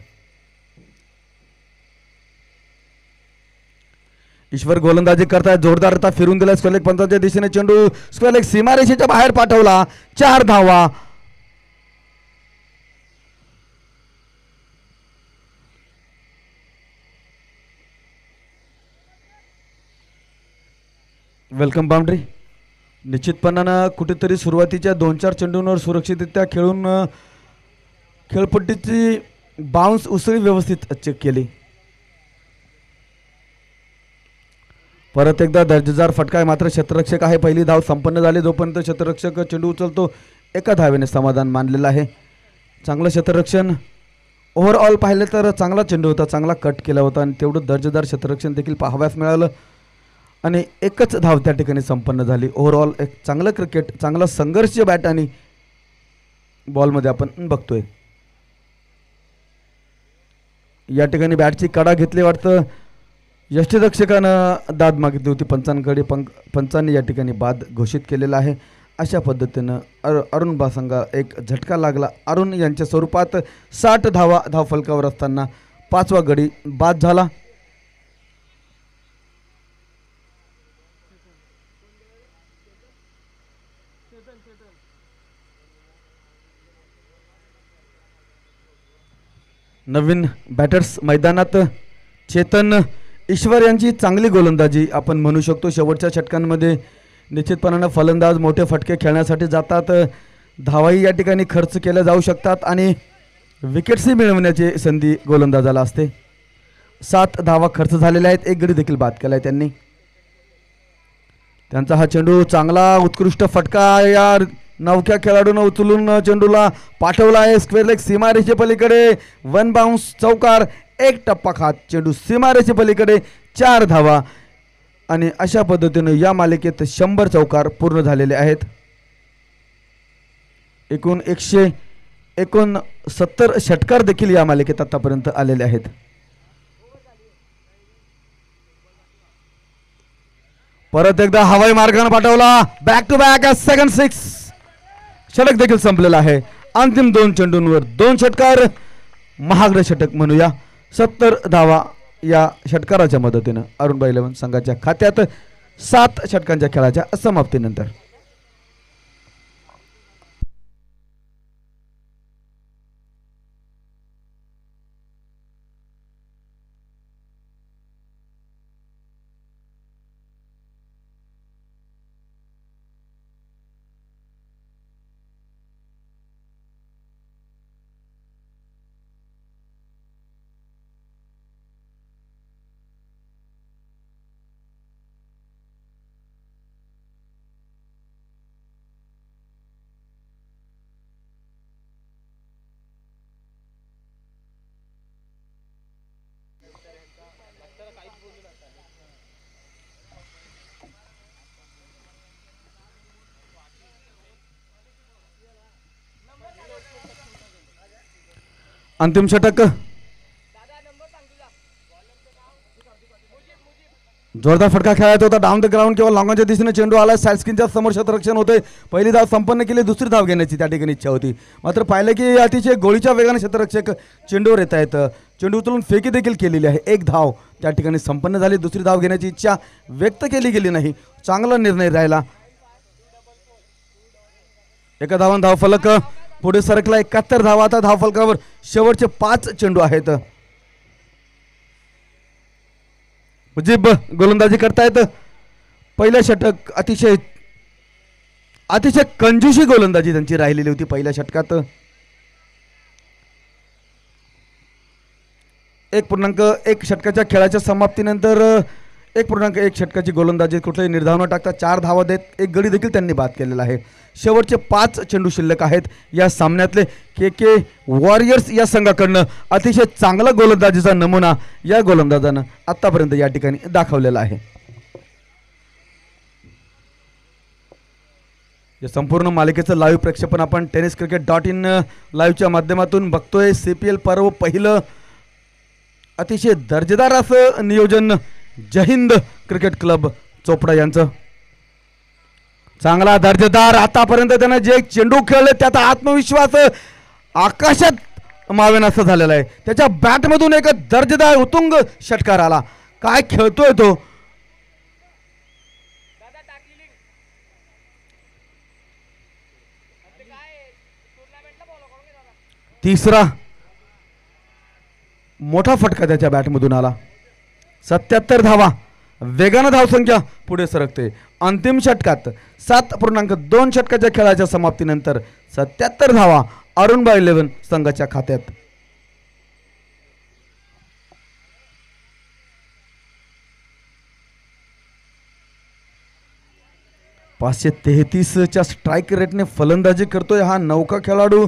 ईश्वर गोलंदाजी करतायत. जोरदार फिरून दिला. स्क्वेअर लेग पंचाच्या दिशेने चेंडू स्क्वेअर लेग सीमारेषेच्या बाहेर पाठवला. 4 धावा. Welcome boundary. निश्चितपणानं कुठेतरी सुरुवातीच्या 2-4 चेंडूंवर सुरक्षितरित्या खेळून खेळपट्टीची बाउन्स उसळी व्यवस्थित चेक केली. परत एकदा दर्जेदार फटका आहे. मात्र क्षेत्ररक्षक आहे. पहिली धाव संपन्न झाली. जोपर्यंत क्षेत्ररक्षक चेंडू उचलतो एका धावेने समाधान मानलेलं आहे. चांगलं क्षेत्ररक्षण. ओव्हरऑल पाहिलं तर चांगला चेंडू होता. चांगला कट केला होता आणि तेवढं दर्जेदार क्षेत्ररक्षण देखील पाहाव्यास मिळालं आणि एकच धाव त्या ठिकाणी संपन्न झाली. ओव्हरऑल एक चांगलं क्रिकेट, चांगला संघर्ष बॅट आणि बॉलमध्ये आपण बघतोय. या ठिकाणी बॅटची कडा घेतली वाटतं. यष्टीरक्षकानं दाद मागितली होती पंचांकडे. पंचांनी या ठिकाणी बाद घोषित केलेला आहे. अशा पद्धतीनं अरुण बासंगा एक झटका लागला. अरुण यांच्या स्वरूपात 60 धावा धावफलकावर असताना 5वा गडी बाद झाला. नवीन बॅटर्स मैदानात. चेतन ईश्वर यांची चांगली गोलंदाजी आपण म्हणू शकतो. शेवटच्या षटकांमध्ये निश्चितपणानं फलंदाज मोठे फटके खेळण्यासाठी जातात. धावाही या ठिकाणी खर्च केल्या जाऊ शकतात आणि विकेट्सही मिळवण्याची संधी गोलंदाजाला असते. 7 धावा खर्च झालेल्या आहेत. 1 गडी देखील बाद केला आहे त्यांनी. त्यांचा हा चेंडू चांगला उत्कृष्ट फटका या नवख्या खेळाडूनं उचलून चेंडूला पाठवला आहे. स्क्वेअर लेग सीमारेषे पलीकडे 1 बाउन्स चौकार. 1 टप्पा खात चेंडू सीमारेषे पलीकडे. 4 धावा आणि अशा पद्धतीने या मालिकेत 100 चौकार पूर्ण झालेले आहेत. एकूण 169 षटकार देखील या मालिकेत आतापर्यंत आलेले आहेत. परत एकदा हवाई मार्गाने पाठवला. Back to back second 6. षटक देखील संपलेला आहे. अंतिम 2 चेंडूंवर 2 षटकार. महागडे षटक म्हणूया. 70 धावा या षटकाराच्या मदतीनं अरुणभाई 11 संघाच्या खात्यात 7 षटकांच्या खेळाच्या समाप्तीनंतर. अंतिम षटक. जोरदार फटका खेळायचा होता. डाऊन द ग्राउंड किंवा लॉंगॉनच्या दिशेने चेंडू आला. साईड स्क्रीनच्या समोर क्षेत्ररक्षण होते. पहिली धाव संपन्न केली. दुसरी धाव घेण्याची त्या ठिकाणी इच्छा होती. मात्र पाहिलं की अतिशय गोळीच्या वेगाने क्षेत्ररक्षक चेंडूवर येत आहेत. चेंडू उचलून फेकी देखील केलेली आहे. 1 धाव त्या ठिकाणी संपन्न झाली. दुसरी धाव घेण्याची इच्छा व्यक्त केली गेली नाही. चांगला निर्णय राहिला. 1 धावान धावफलक पुढे सरकला. 71 धावा आता धावफलकावर. शेवटचे 5 चेंडू आहेत. मुजीब गोलंदाजी करतायत. पहिलं षटक अतिशय अतिशय कंजूशी गोलंदाजी त्यांची राहिलेली होती पहिल्या षटकात. 1.1 षटकाच्या खेळाच्या समाप्तीनंतर 1.1 षटकाची गोलंदाजी कुठल्याही निर्धाव न टाकता 4 धावा देत एक गडी देखील त्यांनी बाद केलेला आहे. शेवटचे 5 चेंडू शिल्लक आहेत या सामन्यातले. के वॉरियर्स या संघाकडनं अतिशय चांगला गोलंदाजीचा नमुना या गोलंदाजानं आतापर्यंत या ठिकाणी दाखवलेला आहे. या संपूर्ण मालिकेचं लाईव्ह प्रक्षेपण आपण tenniscricket.in लाईव्हच्या माध्यमातून बघतोय. CPL पर्व पहिलं अतिशय दर्जेदार असं नियोजन जय हिंद क्रिकेट क्लब चोपडा यांचं. चांगला दर्जेदार आतापर्यंत त्यानं जे चेंडू खेळले त्याचा आत्मविश्वास आकाशात मावेनासा झालेला आहे. त्याच्या बॅटमधून एक दर्जेदार उत्तुंग षटकार आला. काय खेळतोय तो. तिसरा मोठा फटका त्याच्या बॅटमधून आला. 77 धावा वेगानं धावसंख्या पुढे सरकते. अंतिम षटकात 7.2 षटकाच्या खेळाच्या समाप्तीनंतर 77 धावा अरुणबाई 11 संघाच्या खात्यात. .533च्या स्ट्राईक रेटने फलंदाजी करतोय हा नौका खेळाडू.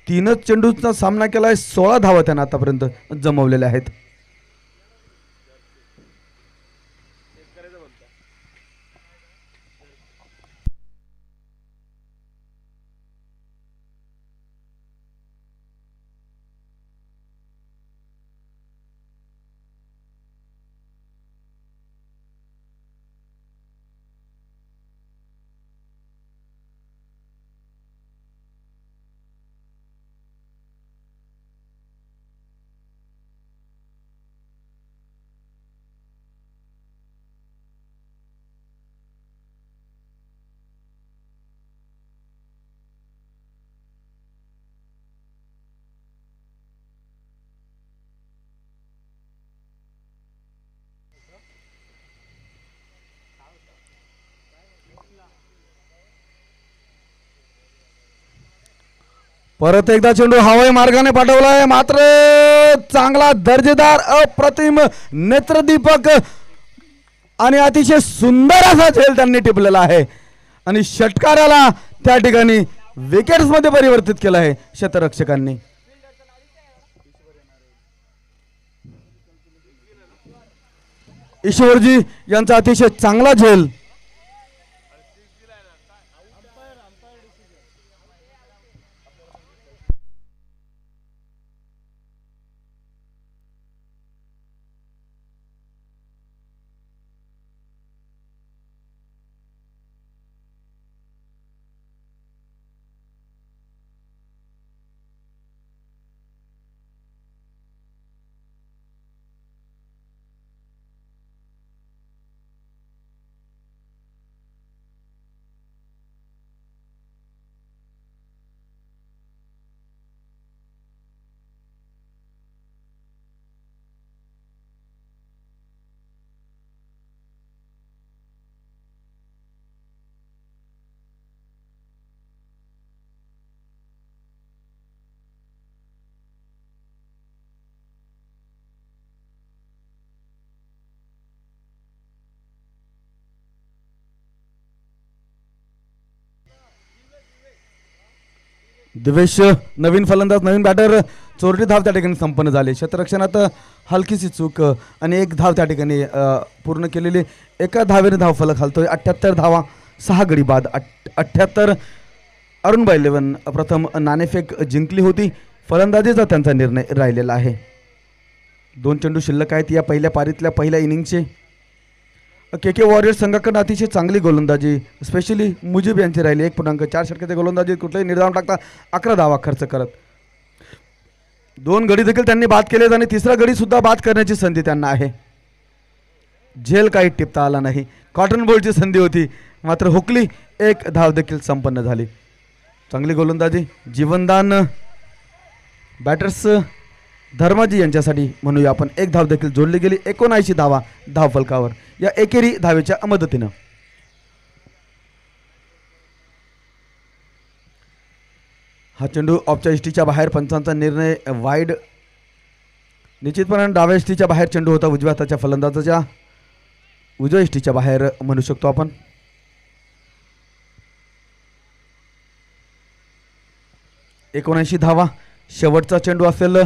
3 चेंडूचा सामना केलाय. 16 धावा त्यानं आतापर्यंत जमवलेल्या आहेत. परत एकदा चेंडू हवाई मार्गाने पाठवलाय. मात्र चांगला दर्जेदार अप्रतिम नेत्रदीपक आणि अतिशय सुंदर असा झेल त्यांनी टिपलेला आहे आणि षटकाराला त्या ठिकाणी विकेट्स मध्ये परिवर्तित केलं आहे क्षेत्ररक्षकांनी. ईश्वरजी यांचा अतिशय चांगला झेल. दिवेश नवीन फलंदाज नवीन बॅटर. चोरटी धाव त्या ठिकाणी संपन्न झाली. क्षेत्ररक्षणात हलकीशी चूक आणि एक धाव त्या ठिकाणी पूर्ण केलेली. एका धावेने धाव फलक हलतोय. 78 धावा 6 गडी बाद. 78. अरुणबाई 11 प्रथम नाणेफेक जिंकली होती. फलंदाजीचा त्यांचा निर्णय राहिलेला आहे. 2 चेंडू शिल्लक आहेत या पहिल्या पारीतल्या पहिल्या इनिंगचे. के वॉरियर्स संघाकडून अतिशय चांगली गोलंदाजी स्पेशली मुजीब यांची राहिली. 1.4 षटकाच्या गोलंदाजीत कुठलाही निर्धाव टाकता 11 धावा खर्च करत 2 गडी देखील त्यांनी बाद केलेत आणि तिसरा गडी सुद्धा बाद करण्याची संधी त्यांना आहे. झेल काही टिपता आला नाही. कॉटन बॉलची संधी होती मात्र हुकली. 1 धाव देखील संपन्न झाली. चांगली गोलंदाजी जीवनदान बॅटर्स धर्माजी यांच्यासाठी म्हणूया आपण. 1 धाव देखील जोडली गेली. 79 धावा धावफलकावर या एकेरी धावेच्या मदतीनं. हा चेंडू ऑफच्या इष्टीच्या बाहेर, पंचांचा निर्णय वाईड. निश्चितपणे डाव्या इष्टीच्या बाहेर चेंडू होता, उजव्या हाताच्या फलंदाजाच्या उजव्या इष्टीच्या बाहेर म्हणू शकतो आपण. एकोणऐंशी धावा शेवटचा चेंडू असेल.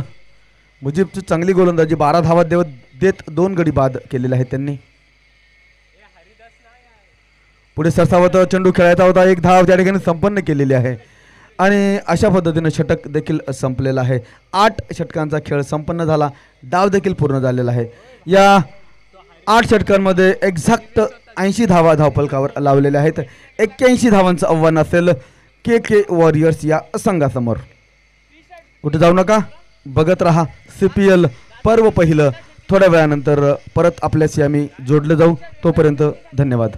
मुजीबची चांगली गोलंदाजी, 12 धावा देत 2 गडी बाद केलेले आहेत त्यांनी. पुढे सरसावत चेंडू खेळायचा होता, 1 धाव त्या ठिकाणी संपन्न केलेली आहे आणि अशा पद्धतीने षटक देखील संपलेला आहे. 8 षटकांचा खेळ संपन्न झाला, डाव देखील पूर्ण झालेला आहे. या 8 षटकांमध्ये एक्झॅक्ट 80 धावा धावफलकावर लावलेल्या आहेत. 81 धावांचं आव्हान असेल के वॉरियर्स या संघासमोर. कुठे जाऊ नका, बघत राहा CPL पर्व पहिलं. थोड्या वेळानंतर परत आपल्याशी आम्ही जोडले जाऊ. तोपर्यंत धन्यवाद.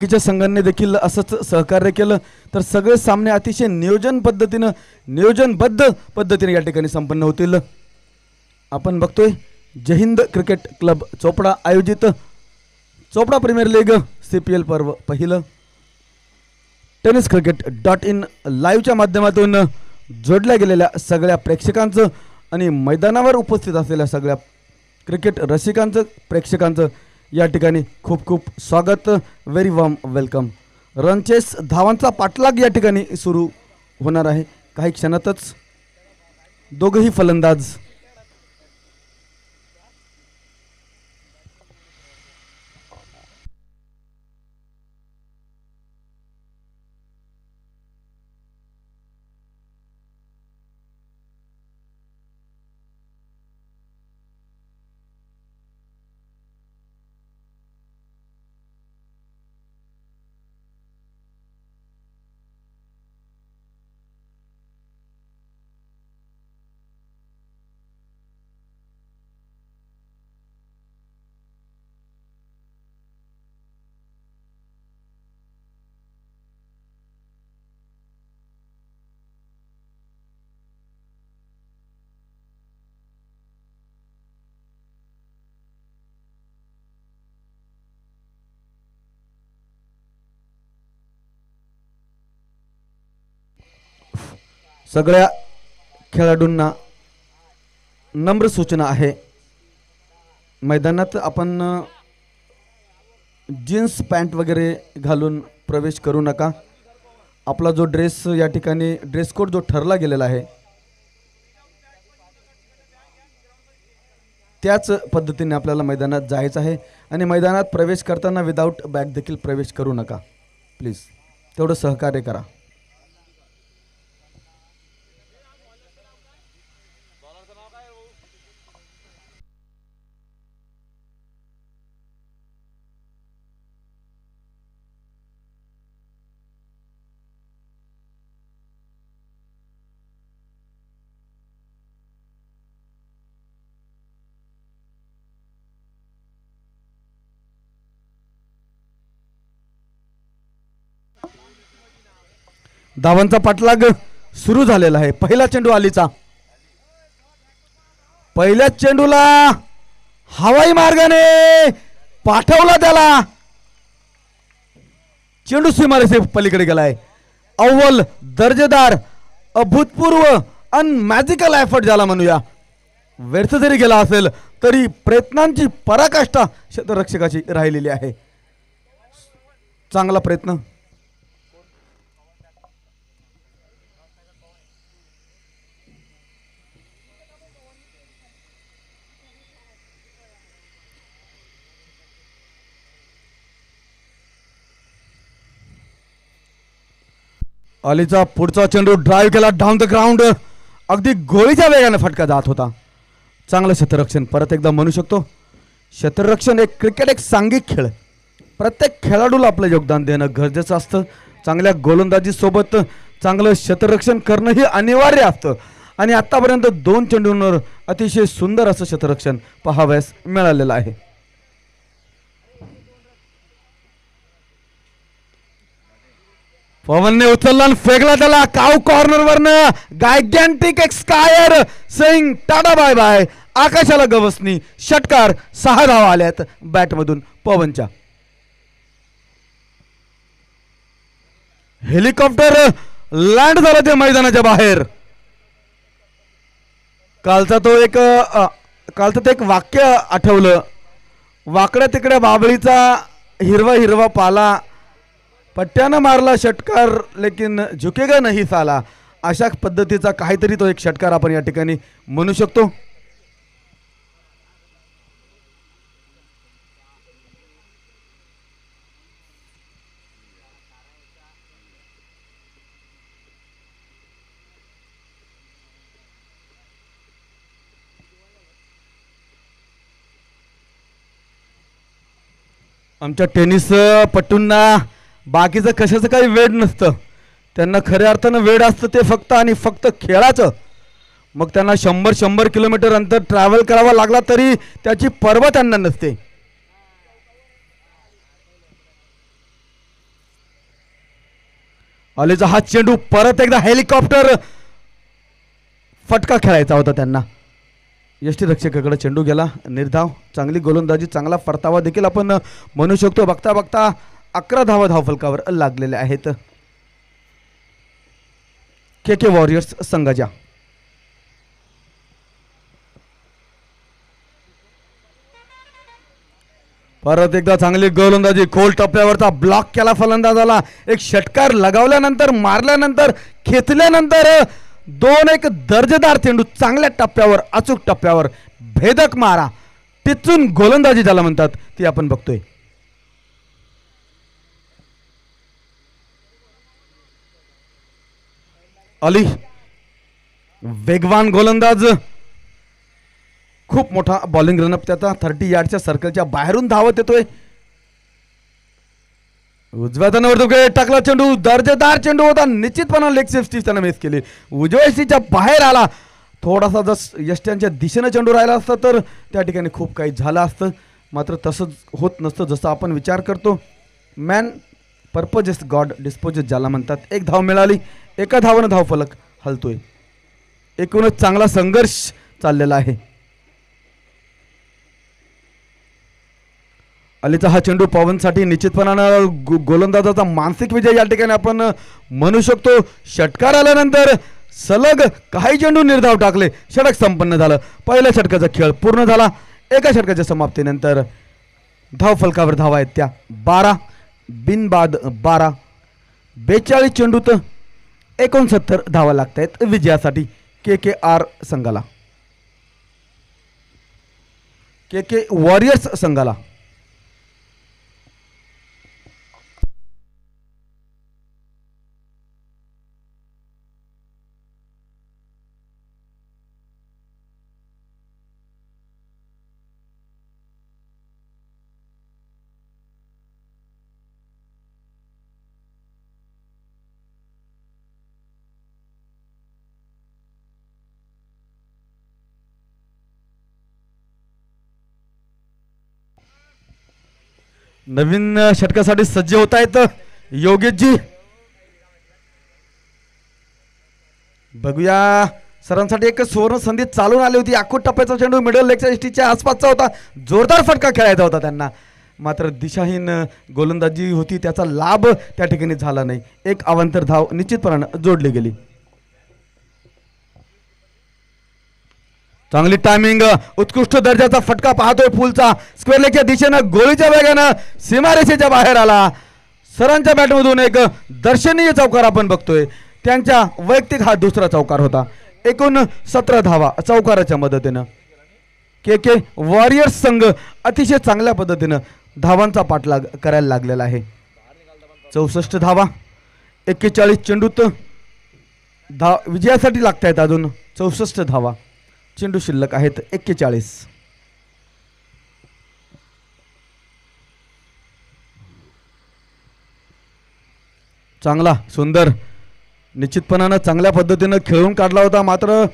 बाकीच्या संघांनी देखील असंच सहकार्य केलं तर सगळे सामने अतिशय नियोजनबद्ध पद्धतीने या ठिकाणी संपन्न होतील. आपण बघतोय जय हिंद क्रिकेट क्लब चोपडा आयोजित चोपडा प्रीमियर लीग CPL पर्व पहिलं tenniscricket.in लाईव्हच्या माध्यमातून जोडल्या गेलेल्या सगळ्या प्रेक्षकांचं आणि मैदानावर उपस्थित असलेल्या सगळ्या क्रिकेट रसिकांचं प्रेक्षकांचं या ठिकाणी खूप खूप स्वागत. Very warm welcome. रनचेस धावांचा पाठलाग या ठिकाणी सुरू होणार आहे काही क्षणातच. दोघंही फलंदाज सगळ्या खेळाडूंना नम्र सूचना आहे, मैदानात आपण जीन्स पॅन्ट वगैरे घालून प्रवेश करू नका. आपला जो ड्रेस या ठिकाणी ड्रेस कोड जो ठरला गेलेला आहे त्याच पद्धतीने आपल्याला मैदानात जायचं आहे आणि मैदानात प्रवेश करताना विदाऊट बॅग देखील प्रवेश करू नका. प्लीज तेवढं सहकार्य करा. धावांचा पाठलाग सुरू झालेला आहे. पहिला चेंडू अलीचा. पहिल्या चेंडूला हवाई मार्गाने पाठवला, त्याला चेंडू सीमारेषे पलीकडे गेलाय. अव्वल दर्जेदार अभूतपूर्व अन मॅजिकल एफर्ट ज्याला म्हणूया. व्यर्थ जरी गेला असेल तरी प्रयत्नांची पराकाष्ठा क्षेत्ररक्षकाची राहिलेली आहे. चांगला प्रयत्न. अलीचा पुढचा चेंडू ड्राईव्ह केला डाऊन द ग्राउंड. अगदी गोळीच्या वेगाने फटका जात होता. चांगलं क्षेत्ररक्षण. परत एकदा म्हणू शकतो क्षेत्ररक्षण एक क्रिकेट एक सांघिक खेळ. प्रत्येक खेळाडूला आपलं योगदान देणं गरजेचं असतं. चांगल्या गोलंदाजी सोबत चांगलं क्षेत्ररक्षण करणं हे अनिवार्य असतं आणि आतापर्यंत 2 चेंडूंवर अतिशय सुंदर असं क्षेत्ररक्षण पाहावयास मिळालेलं आहे. पवनने उचलला आणि फेकला त्याला काऊ कॉर्नर वरनं. गायगॅन्टिक एक्सकायर सिंग टाटा बाय बाय. आकाशाला गवसनी षटकार. 6 धावा आल्यात बॅटमधून पवनच्या. हेलिकॉप्टर लँड झालं ते मैदानाच्या बाहेर. कालचं ते एक वाक्य आठवलं. वाकड्या तिकड्या बाबळीचा हिरवा हिरवा पाला, पट्ट्यानं मारला षटकार लेकिन झुकेगा नाही साला. अशा पद्धतीचा काहीतरी तो एक षटकार आपण या ठिकाणी म्हणू शकतो. आमच्या टेनिस पट्टूंना बाकीचं कशाचं काही वेड नसतं. त्यांना खऱ्या अर्थानं वेड असतं ते फक्त आणि फक्त खेळाचं. मग त्यांना 100 किलोमीटर अंतर ट्रॅव्हल करावा लागला तरी त्याची पर्वा त्यांना नसते. अलीचा हा चेंडू परत एकदा हेलिकॉप्टर फटका खेळायचा होता त्यांना. यष्टीरक्षकाकडे चेंडू गेला. निर्धाव. चांगली गोलंदाजी, चांगला परतावा देखील आपण म्हणू शकतो. बघता बघता 11 धावा धावफलकावर लागलेल्या आहेत के वॉरियर्स संघाच्या. परत एकदा चांगली गोलंदाजी. खोल टप्प्यावरचा ब्लॉक केला फलंदाजाला. एक षटकार लगावल्यानंतर, मारल्यानंतर, खेचल्यानंतर 2 एक दर्जेदार चेंडू चांगल्या टप्प्यावर, अचूक टप्प्यावर, भेदक मारा, टिचून गोलंदाजी ज्याला म्हणतात ती आपण बघतोय. अली वेगवान गोलंदाज. खूप मोठा बॉलिंग रनअप त्याचा. 30 यार्डच्या सर्कलच्या बाहेरून धावत येतोय. उजव्या तनावर टाकला चेंडू. दर्जेदार चेंडू होता. निश्चितपणे लेग सेफ्टी त्यानं मिस केली. उजव्या यष्टीच्या बाहेर आला. थोडासा जस यष्ट्यांच्या दिशेने चेंडू राहिला असता तर त्या ठिकाणी खूप काही झालं असतं. मात्र तसंच होत नसतं जसं आपण विचार करतो. Man purpose is God disposes ज्याला म्हणतात. 1 धाव मिळाली. 1 धावानं धावफलक हलतोय. एकूणच चांगला संघर्ष चाललेला आहे. अलीचा हा चेंडू पवनसाठी निश्चितपणानं गोलंदाजाचा मानसिक विजय या ठिकाणी आपण म्हणू शकतो. षटकार आल्यानंतर सलग काही चेंडू निर्धाव टाकले. षटक संपन्न झालं. पहिल्या षटकाचा खेळ पूर्ण झाला. एका षटकाच्या समाप्तीनंतर धाव फलकावर धावा आहेत त्या 12, बिनबाद 12. 42 चेंडूत 69 धावा लागत आहेत विजयासाठी KKR संघाला, KK वॉरियर्स संघाला. नवीन षटकासाठी सज्ज होत आहेत योगेशजी. बघूया, सरांसाठी एक सुवर्ण संधी चालून आली होती. आखूट टप्प्याचा चेंडू मिडल लेगच्या एसटीच्या आसपासचा होता. जोरदार फटका खेळायचा होता त्यांना, मात्र दिशाहीन गोलंदाजी होती. त्याचा लाभ त्या ठिकाणी झाला नाही. एक अवांतर धाव निश्चितपणाने जोडली गेली. चांगली टायमिंग, उत्कृष्ट दर्जाचा फटका पाहतोय पुलचा. स्क्वेअर लेगच्या दिशेनं गोळीच्या वेगानं सीमारेषेच्या बाहेर आला. सरांच्या बॅटमधून एक दर्शनीय चौकार आपण बघतोय. त्यांच्या वैयक्तिक हा दुसरा चौकार होता. एकूण 17 धावा चौकाराच्या मदतीनं KK वॉरियर्स संघ अतिशय चांगल्या पद्धतीनं धावांचा पाठलाग करायला लागलेला आहे. 64 धावा 41 चेंडूत विजयासाठी लागत आहेत. अजून 64 धावा, चेंडू शिल्लक आहेत 41. चांगला, सुंदर, निश्चितपणानं चांगल्या पद्धतीनं खेळून काढला होता, मात्र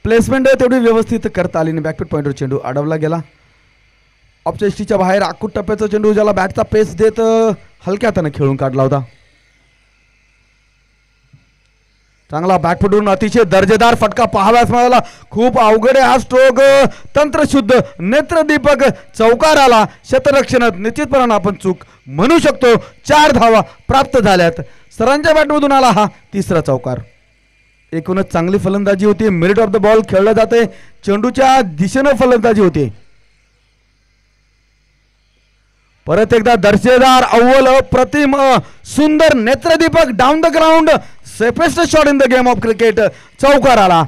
प्लेसमेंट तेवढी व्यवस्थित करता आली नाही. बॅकफीट पॉइंटवर चेंडू अडवला गेला. ऑफच्या एसटीच्या बाहेर आखूट टप्प्याचा चेंडू, ज्याला बॅटचा पेस देत हलक्या हाताने खेळून काढला होता. चांगला बॅकफुटून अतिशय दर्जेदार फटका पाहाव्यास मिळाला. खूप अवघड आहे हा स्ट्रोक. तंत्रशुद्ध नेत्रदीपक चौकार आला. क्षेत्ररक्षणात निश्चितपणाने आपण चूक म्हणू शकतो. 4 धावा प्राप्त झाल्यात. सरांच्या बॅटमधून आला हा तिसरा चौकार. एकूणच चांगली फलंदाजी होती. मेरिट ऑफ द बॉल खेळलं जाते. चेंडूच्या दिशेनं फलंदाजी होती. परत एकदा दर्जेदार, अव्वल, प्रतिम, सुंदर नेत्रदीपक down the ground safest shot in the game of cricket चौकार आला.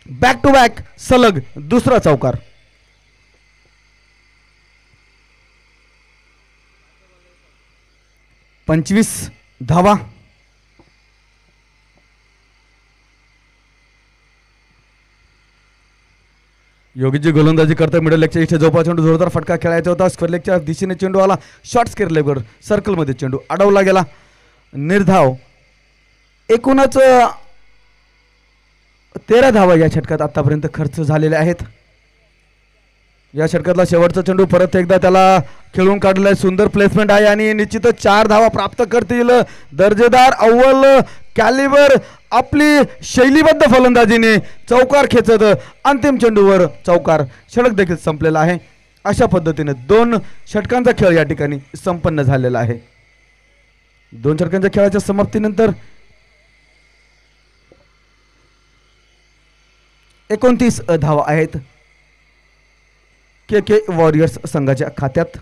बॅक टू बॅक सलग दुसरा चौकार. पंचवीस धावा. योगीजी गोलंदाजी करता. मिडल लेगच्या इथे झोपा चेंडू, जोरदार फटका खेळायचा होता. स्क्वेअर लेगच्या दिशेने चेंडू आला. शॉर्ट स्क्वेअर लेगवर सर्कलमध्ये चेंडू अडवला गेला. निर्धाव. एकूणच 13 धावा या षटकात आतापर्यंत खर्च झालेल्या आहेत. या षटकातला शेवटचा चेंडू परत एकदा त्याला खेळून काढलाय. सुंदर प्लेसमेंट आहे आणि निश्चितच 4 धावा प्राप्त करतील. दर्जेदार, अव्वल कॅलिबर आपली शैलीबद्ध फलंदाजीने चौकार खेचत अंतिम चेंडूवर चौकार. षटक देखील संपलेला आहे. अशा पद्धतीने 2 षटकांचा खेळ या ठिकाणी संपन्न झालेला आहे. 2 षटकांच्या खेळाच्या समाप्तीनंतर 29 धावा आहेत KK वॉरियर्स संघाच्या खात्यात.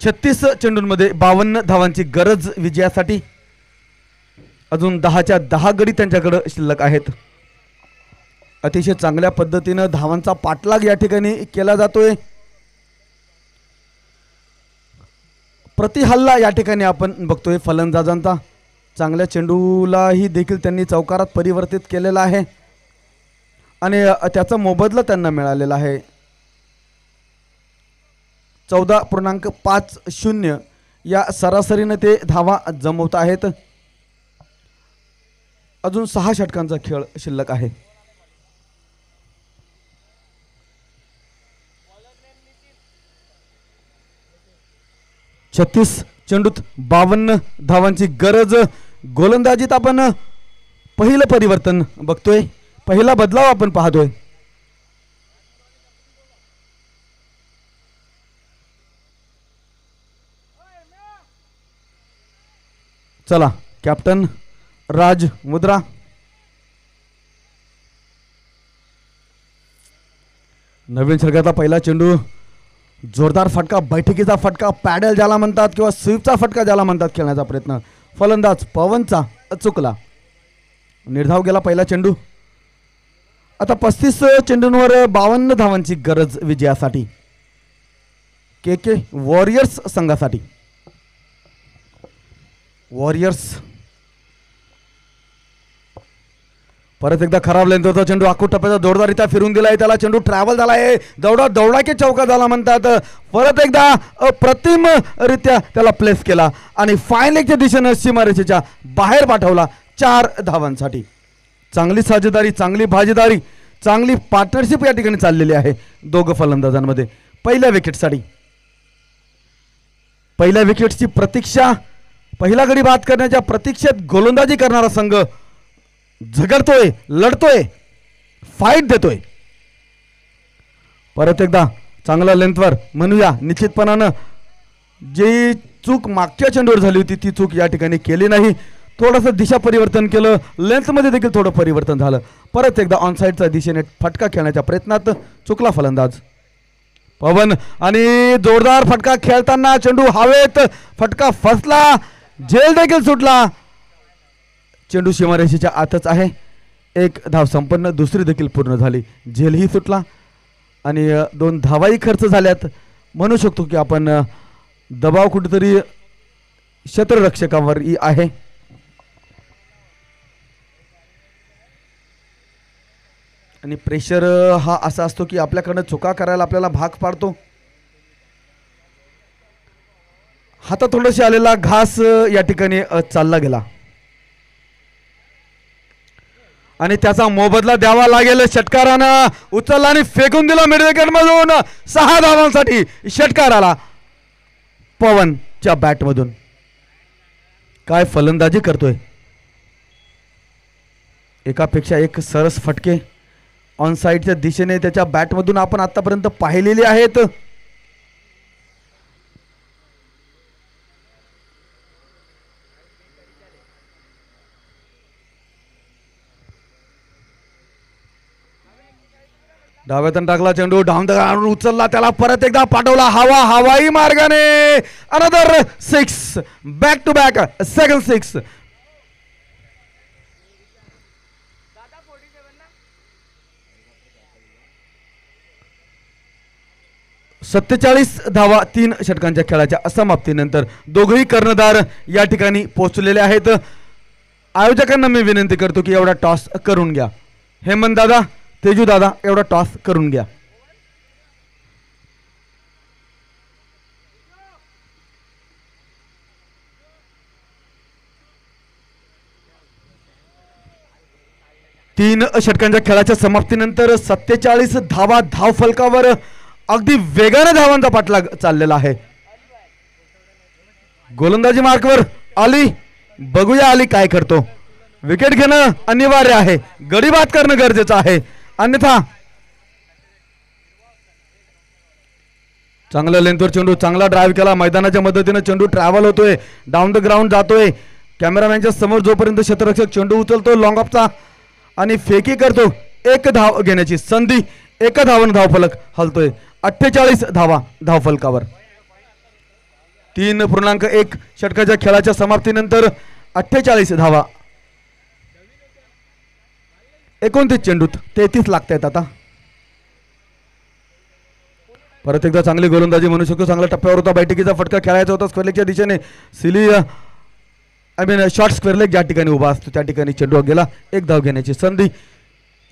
छत्तीस चेंडूंमध्ये 52 धावांची गरज विजयासाठी. अजून 10च्या 10 गडी त्यांच्याकडे शिल्लक आहेत. अतिशय चांगल्या पद्धतीनं धावांचा पाठलाग या ठिकाणी केला जातोय. प्रतिहल्ला या ठिकाणी आपण बघतोय फलंदाजांचा. चांगल्या चेंडूलाही देखील त्यांनी चौकारात परिवर्तित केलेला आहे आणि त्याचा मोबदला त्यांना मिळालेला आहे. 14.50 या सरासरीने ते धावा जमवत आहेत. अजून 6 षटकांचा खेळ शिल्लक आहे. छत्तीस चेंडूत 52 धावांची गरज. गोलंदाजीत आपण पहिलं परिवर्तन बघतोय. पहिला बदलाव आपण पाहतोय. चला कॅप्टन राज मुद्रा. नवीन षटकाचा पहिला चेंडू, जोरदार फटका, बैठकीचा फटका, पॅडल ज्याला म्हणतात किंवा स्वीपचा फटका ज्याला म्हणतात, खेळण्याचा प्रयत्न. फलंदाज पवनचा चुकला. निर्धाव गेला पहिला चेंडू. आता 35 चेंडूंवर 52 धावांची गरज विजयासाठी के वॉरियर्स संघासाठी. वॉरियर्स परत एकदा खराब लेंथचा चेंडू, आखू टप्प्याचा जोरदाररित्या फिरून दिलाय, त्याला चेंडू ट्रॅव्हल झालाय, दौडा की चौका झाला म्हणतात. परत एकदा अप्रतिमरित्या त्याला प्लेस केला आणि फायनलच्या दिशेनं सीमारेषेच्या बाहेर पाठवला 4 धावांसाठी. चांगली साझेदारी, चांगली भागीदारी, चांगली पार्टनरशिप या ठिकाणी चाललेली आहे दोघं फलंदाजांमध्ये. पहिल्या विकेटसाठी, पहिल्या विकेटची प्रतीक्षा, पहिला गडी बाद करण्याच्या प्रतीक्षेत गोलंदाजी करणारा संघ झगडतोय, लढतोय, फाईट देतोय. परत एकदा चांगला लेंथवर म्हणूया. निश्चितपणानं जी चूक मागच्या चेंडूवर झाली होती ती चूक या ठिकाणी केली नाही. थोडंसं दिशा परिवर्तन केलं, लेंथमध्ये देखील थोडं परिवर्तन झालं. परत एकदा ऑन साईडच्या दिशेने फटका खेळण्याच्या प्रयत्नात चुकला फलंदाज पवन आणि जोरदार फटका खेळताना चेंडू हवेत, फटका फसला, झेल देखील सुटला. चेंडू सीमारेषेच्या आतच आहे. 1 धाव संपन्न, दुसरी देखील पूर्ण झाली. झेलही सुटला आणि 2 धावाही खर्च झाल्यात. म्हणू शकतो की आपण दबाव कुठेतरी क्षेत्ररक्षकावरही आहे. आणि प्रेशर हा असा असतो की आपल्याकडनं चुका करायला आपल्याला भाग पाडतो. हातात थोडीशी आलेला घास या ठिकाणी चालला गेला आणि त्याचा मोबदला द्यावा लागेल. षटकारानं उचलला आणि फेकून दिला मिड विकेट मधून. 6 धावांसाठी षटकार आला पवनच्या बॅट मधून. काय फलंदाजी करतोय, एकापेक्षा एक सरस फटके ऑन साईडच्या दिशेने त्याच्या बॅट मधून आपण आतापर्यंत पाहिलेले आहेत. डाव्यातून टाकला चेंडू, डाऊन द ग्राउंड उचलला, त्याला परत एकदा पाठवला हवाई मार्गाने. Another 6, back to back second 6. 47 धावा 3 षटकांच्या खेळाच्या समाप्तीनंतर दोघेही कर्णधार या ठिकाणी पोहोचलेले आहेत. आयोजकांना मी विनंती करतो की एवढा टॉस करून घ्या. हेमंत दादा, तेजू दादा, एवढा टॉस करून घ्या. तीन षटकांच्या खेळाच्या समाप्तीनंतर 47 धावा धाव फलकावर अगदी वेगाने धावांचा पाठलाग चाललेला आहे. गोलंदाजी मार्कवर आली, बघूया आली काय करतो. विकेट घेणं अनिवार्य आहे, गडी बाद करणं गरजेचं आहे, अन्यथा. चांगला लेंथवर चेंडू, चांगला ड्राईव्ह केला, मैदानाच्या मदतीने चेंडू ट्रॅव्हल होतोय, डाऊन द ग्राउंड जातोय. कॅमेरामॅनच्या समोर जोपर्यंत क्षेत्ररक्षक चेंडू उचलतो लॉंग ऑफचा आणि फेकी करतो, 1 धाव घेण्याची संधी. 1 धावानं धावफलक हलतोय. 48 धावा धावफलकावर. 3.1 षटकाच्या खेळाच्या समाप्तीनंतर 48 धावा. 29 चेंडूत 33 लागतायत आता. परत एकदा चांगली गोलंदाजी म्हणू शकतो. चांगल्या टप्प्यावर होता, बैठकीचा फटका खेळायचा होता स्क्वेअरलेगच्या दिशेने. सिली शॉर्ट स्क्वेअरलेग ज्या ठिकाणी उभा असतो त्या ठिकाणी चेंडू गेला. 1 धाव घेण्याची संधी.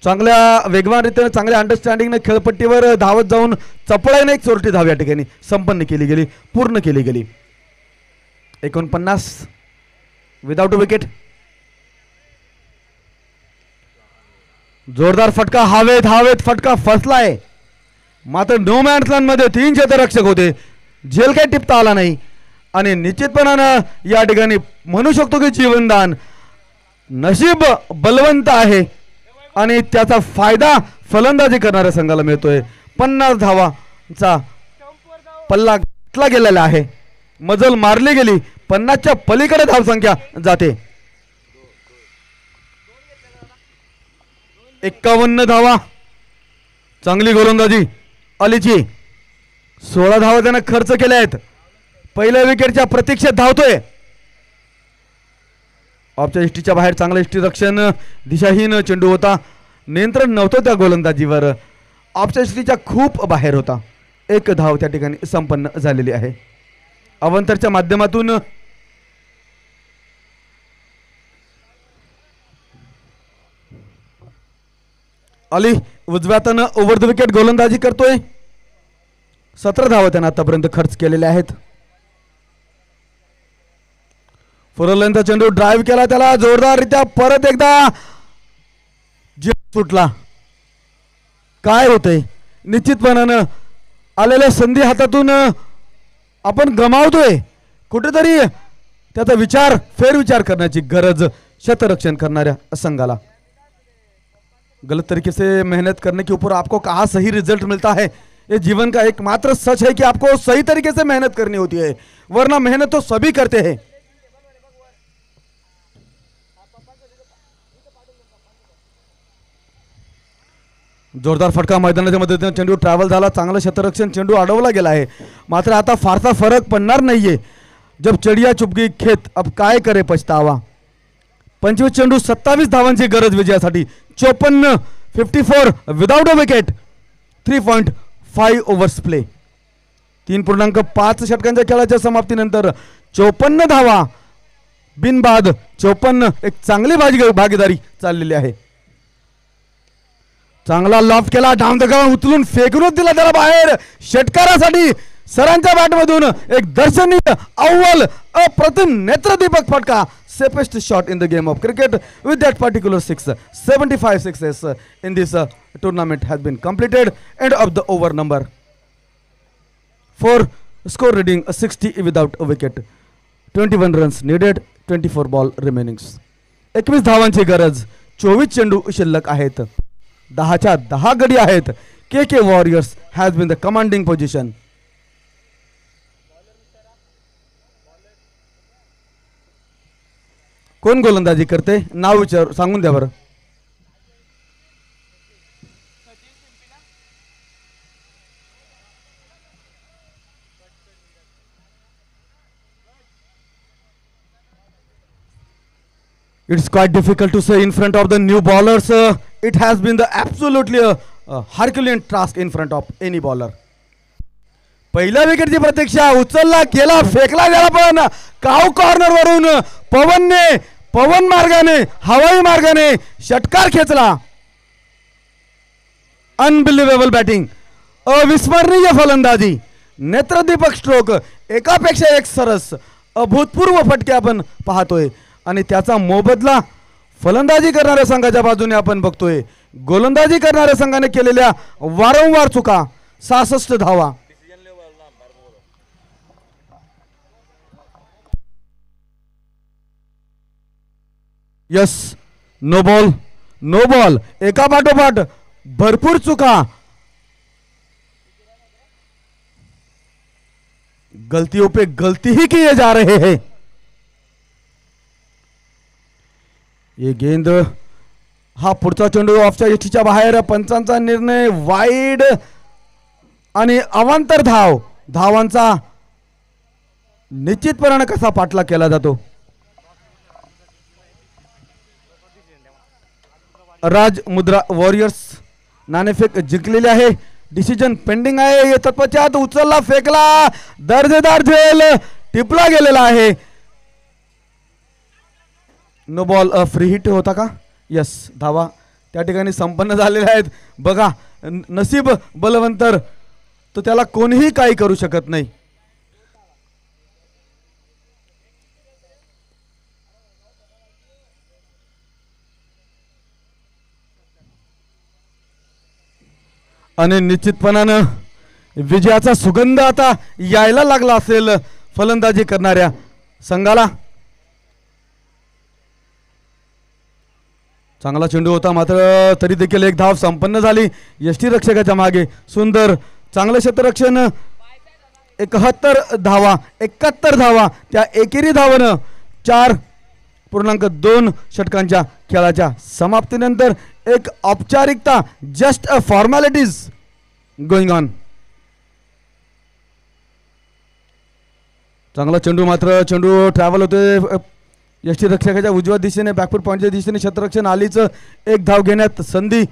चांगल्या वेगवान रीतीने, चांगल्या अंडरस्टँडिंगने खेळपट्टीवर धावत जाऊन चपळाईने एक चोरटी धाव या ठिकाणी संपन्न केली गेली, पूर्ण केली गेली. 49 विदाउट विकेट. जोरदार फटका, हवेत फटका फसलाय. मात्र नो मॅन्स लँड मध्ये 3 क्षेत्ररक्षक होते, झेल काही टिपता आला नाही आणि निश्चितपणानं या ठिकाणी म्हणू शकतो की जीवनदान. नशीब बलवंत आहे आणि त्याचा फायदा फलंदाजी करणाऱ्या संघाला मिळतोय. 50 धावांचा पल्ला गाठला गेलेला आहे, मजल मारली गेली. 50च्या पलीकडे धावसंख्या जाते. 51 धावा. चांगली गोलंदाजी अलीची. 16 धावा त्यानं खर्च केल्या आहेत. पहिल्या विकेटच्या प्रतीक्षेत धावतोय. ऑफच्या इष्टीच्या बाहेर चांगलं इष्टी रक्षण. दिशाहीन चेंडू होता. नियंत्रण नव्हतं त्या गोलंदाजीवर. ऑफच्या इष्टीच्या खूप बाहेर होता. 1 धाव त्या ठिकाणी संपन्न झालेली आहे. अवंतरच्या माध्यमातून अली उजव्यातनं ओव्हर द विकेट गोलंदाजी करतोय. 17 धावा त्यानं आतापर्यंत खर्च केलेले आहेत. फुरलेंचा चेंडू ड्राईव्ह केला त्याला जोरदाररित्या. परत एकदा सुटला. काय होतंय निश्चितपणानं आलेल्या संधी हातातून आपण गमावतोय. कुठेतरी त्याचा विचार फेरविचार करण्याची गरज शतरक्षण करणाऱ्या संघाला. गलत तरीके से मेहनत करने के ऊपर आपको कहाँ सही रिजल्ट मिलता है. ये जीवन का एकमात्र सच है कि आपको सही तरीके से मेहनत करनी होती है, वरना मेहनत तो सभी करते हैं. जोरदार फटका मैदानाच्या मध्येतून चेंडू ट्रॅव्हल झाला. चांगलं क्षेत्ररक्षण. चेंडू अडवला गेला आहे. मात्र आता फारसा फरक पडणार नाहीये. जब चिडिया चुप गई खेत अब काय करे पछतावा. 25 चेंडू 27 धावांची गरज विजयासाठी. 54 54 without a wicket. 3.5 overs play. 3.5 षटकांच्या खेळाच्या समाप्तीनंतर 54 धावा बिनबाद. 54 एक चांगली भागीदारी चाललेली आहे. चांगला लॉफ्ट केला. डाऊन द ग्राउंड उचलून फेकूनच दिला त्याला बाहेर. षटकारासाठी सरांच्या बॅटमधून एक दर्शनीय अव्वल अप्रतिम नेत्रदीपक फटका. Safest shot in the game of cricket with that particular 6. 75 sixes in this tournament has been completed. End of the over number 4. Score reading 60 without a wicket. 21 runs needed. 24 ball remaining. 21 धावांची गरज. 24 चेंडू शिल्लक आहेत. 10च्या 10 गडी आहेत. KK Warriors has been the commanding position. कोण गोलंदाजी करते नाव विचार सांगून द्या बरं. It's quite difficult to say in front of the new bowlers. It has been the absolutely Herculean task in front of any bowler. पहिल्या विकेटची प्रतीक्षा. उचलला केला फेकला गेला पण काऊ कॉर्नर वरून पवन मार्गाने हवाई मार्गाने षटकार खेचला. Unbelievable batting. अविस्मरणीय फलंदाजी. नेत्रदीपक स्ट्रोक. एकापेक्षा एक सरस अभूतपूर्व फटके आपण पाहतोय आणि त्याचा मोबदला फलंदाजी करणाऱ्या संघाच्या बाजूने आपण बघतोय. गोलंदाजी करणाऱ्या संघाने केलेल्या वारंवार चुका. 66 धावा. Yes no ball. एका पाठोपाठ भरपूर चुका. गलतियों पे गलती ही किए जा रहे हैं. ये गेंद हा पुढचा चेंडू ऑफच्या यष्टीच्या बाहेर. पंचांचा निर्णय वाईड आणि अवांतर धावांचा निश्चितपणाने कसा पाठलाग केला जातो. राज मुद्रा वॉरियर्स नाणेफेक जिंकलेले आहे. डिसिजन पेंडिंग आहे. तत्पश्चात उचलला फेकला दर्जेदार झेल टिपला गेलेला आहे. No ball. फ्री हिट होता का. यस धावा त्या ठिकाणी संपन्न झालेल्या आहेत. बघा नसीब बलवंतर तो त्याला कोणीही काही करू शकत नाही. आणि निश्चितपणानं विजयाचा सुगंध आता यायला लागला असेल फलंदाजी करणाऱ्या संघाला. चांगला चेंडू होता मात्र तरी देखील एक धाव संपन्न झाली. यष्टीरक्षकाच्या मागे सुंदर चांगलं क्षेत्ररक्षण. 71 धावा, 71 धावा. त्या एकेरी धावानं 4.2 षटकांच्या खेळाच्या समाप्तीनंतर एक औपचारिकता, just a formalities going on. चांगला चेंडू, मात्र चेंडू ट्रॅव्हल होते यष्टीरक्षकाच्या उजव्या दिशेने. बॅकफूट पॉईंटच्या दिशेने क्षेत्ररक्षण आलीचं एक धाव घेण्यात संधी.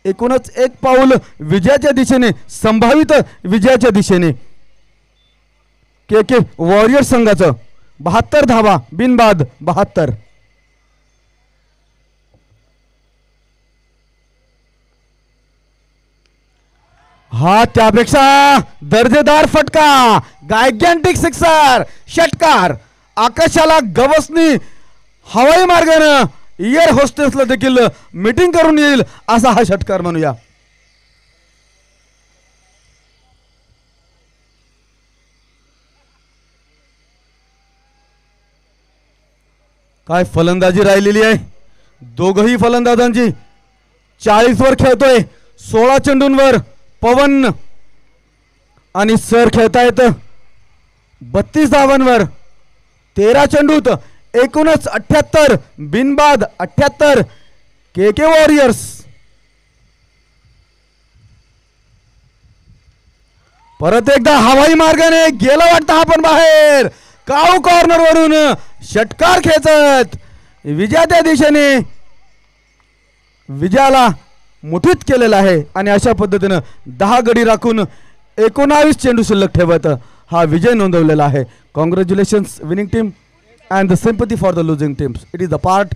एकूणच एक पाऊल विजयाच्या दिशेने, संभावित विजयाच्या दिशेने. के वॉरियर संघाचं 72 धावा, बिनबाद 72. हा त्यापेक्षा दर्जेदार फटका, गायगॅन्टिक सिक्सर, षटकार. आकाशाला गवसनी हवाई मार्गानं एअर होस्टेसला देखील मीटिंग करून येईल असा हा षटकार म्हणूया. काय फलंदाजी राहिलेली आहे दोघही फलंदाजांची. 40 वर खेळतोय, 16 चेंडूंवर पवन आणि सर खेळतायत 32 धावांवर. 13 चेंडूत एकूणच 78, बिनबाद 78. के वॉरियर्स परत एकदा हवाई मार्गाने गेला वाटतं हा पण बाहेर. काऊ कॉर्नर वरून षटकार खेचत विजयाच्या दिशेने विजयाला मुठीत केलेला आहे. आणि अशा पद्धतीनं 10 गडी राखून 19 चेंडू शिल्लक ठेवत हा विजय नोंदवलेला आहे. Congratulations winning team and the sympathy for the losing teams. It is the part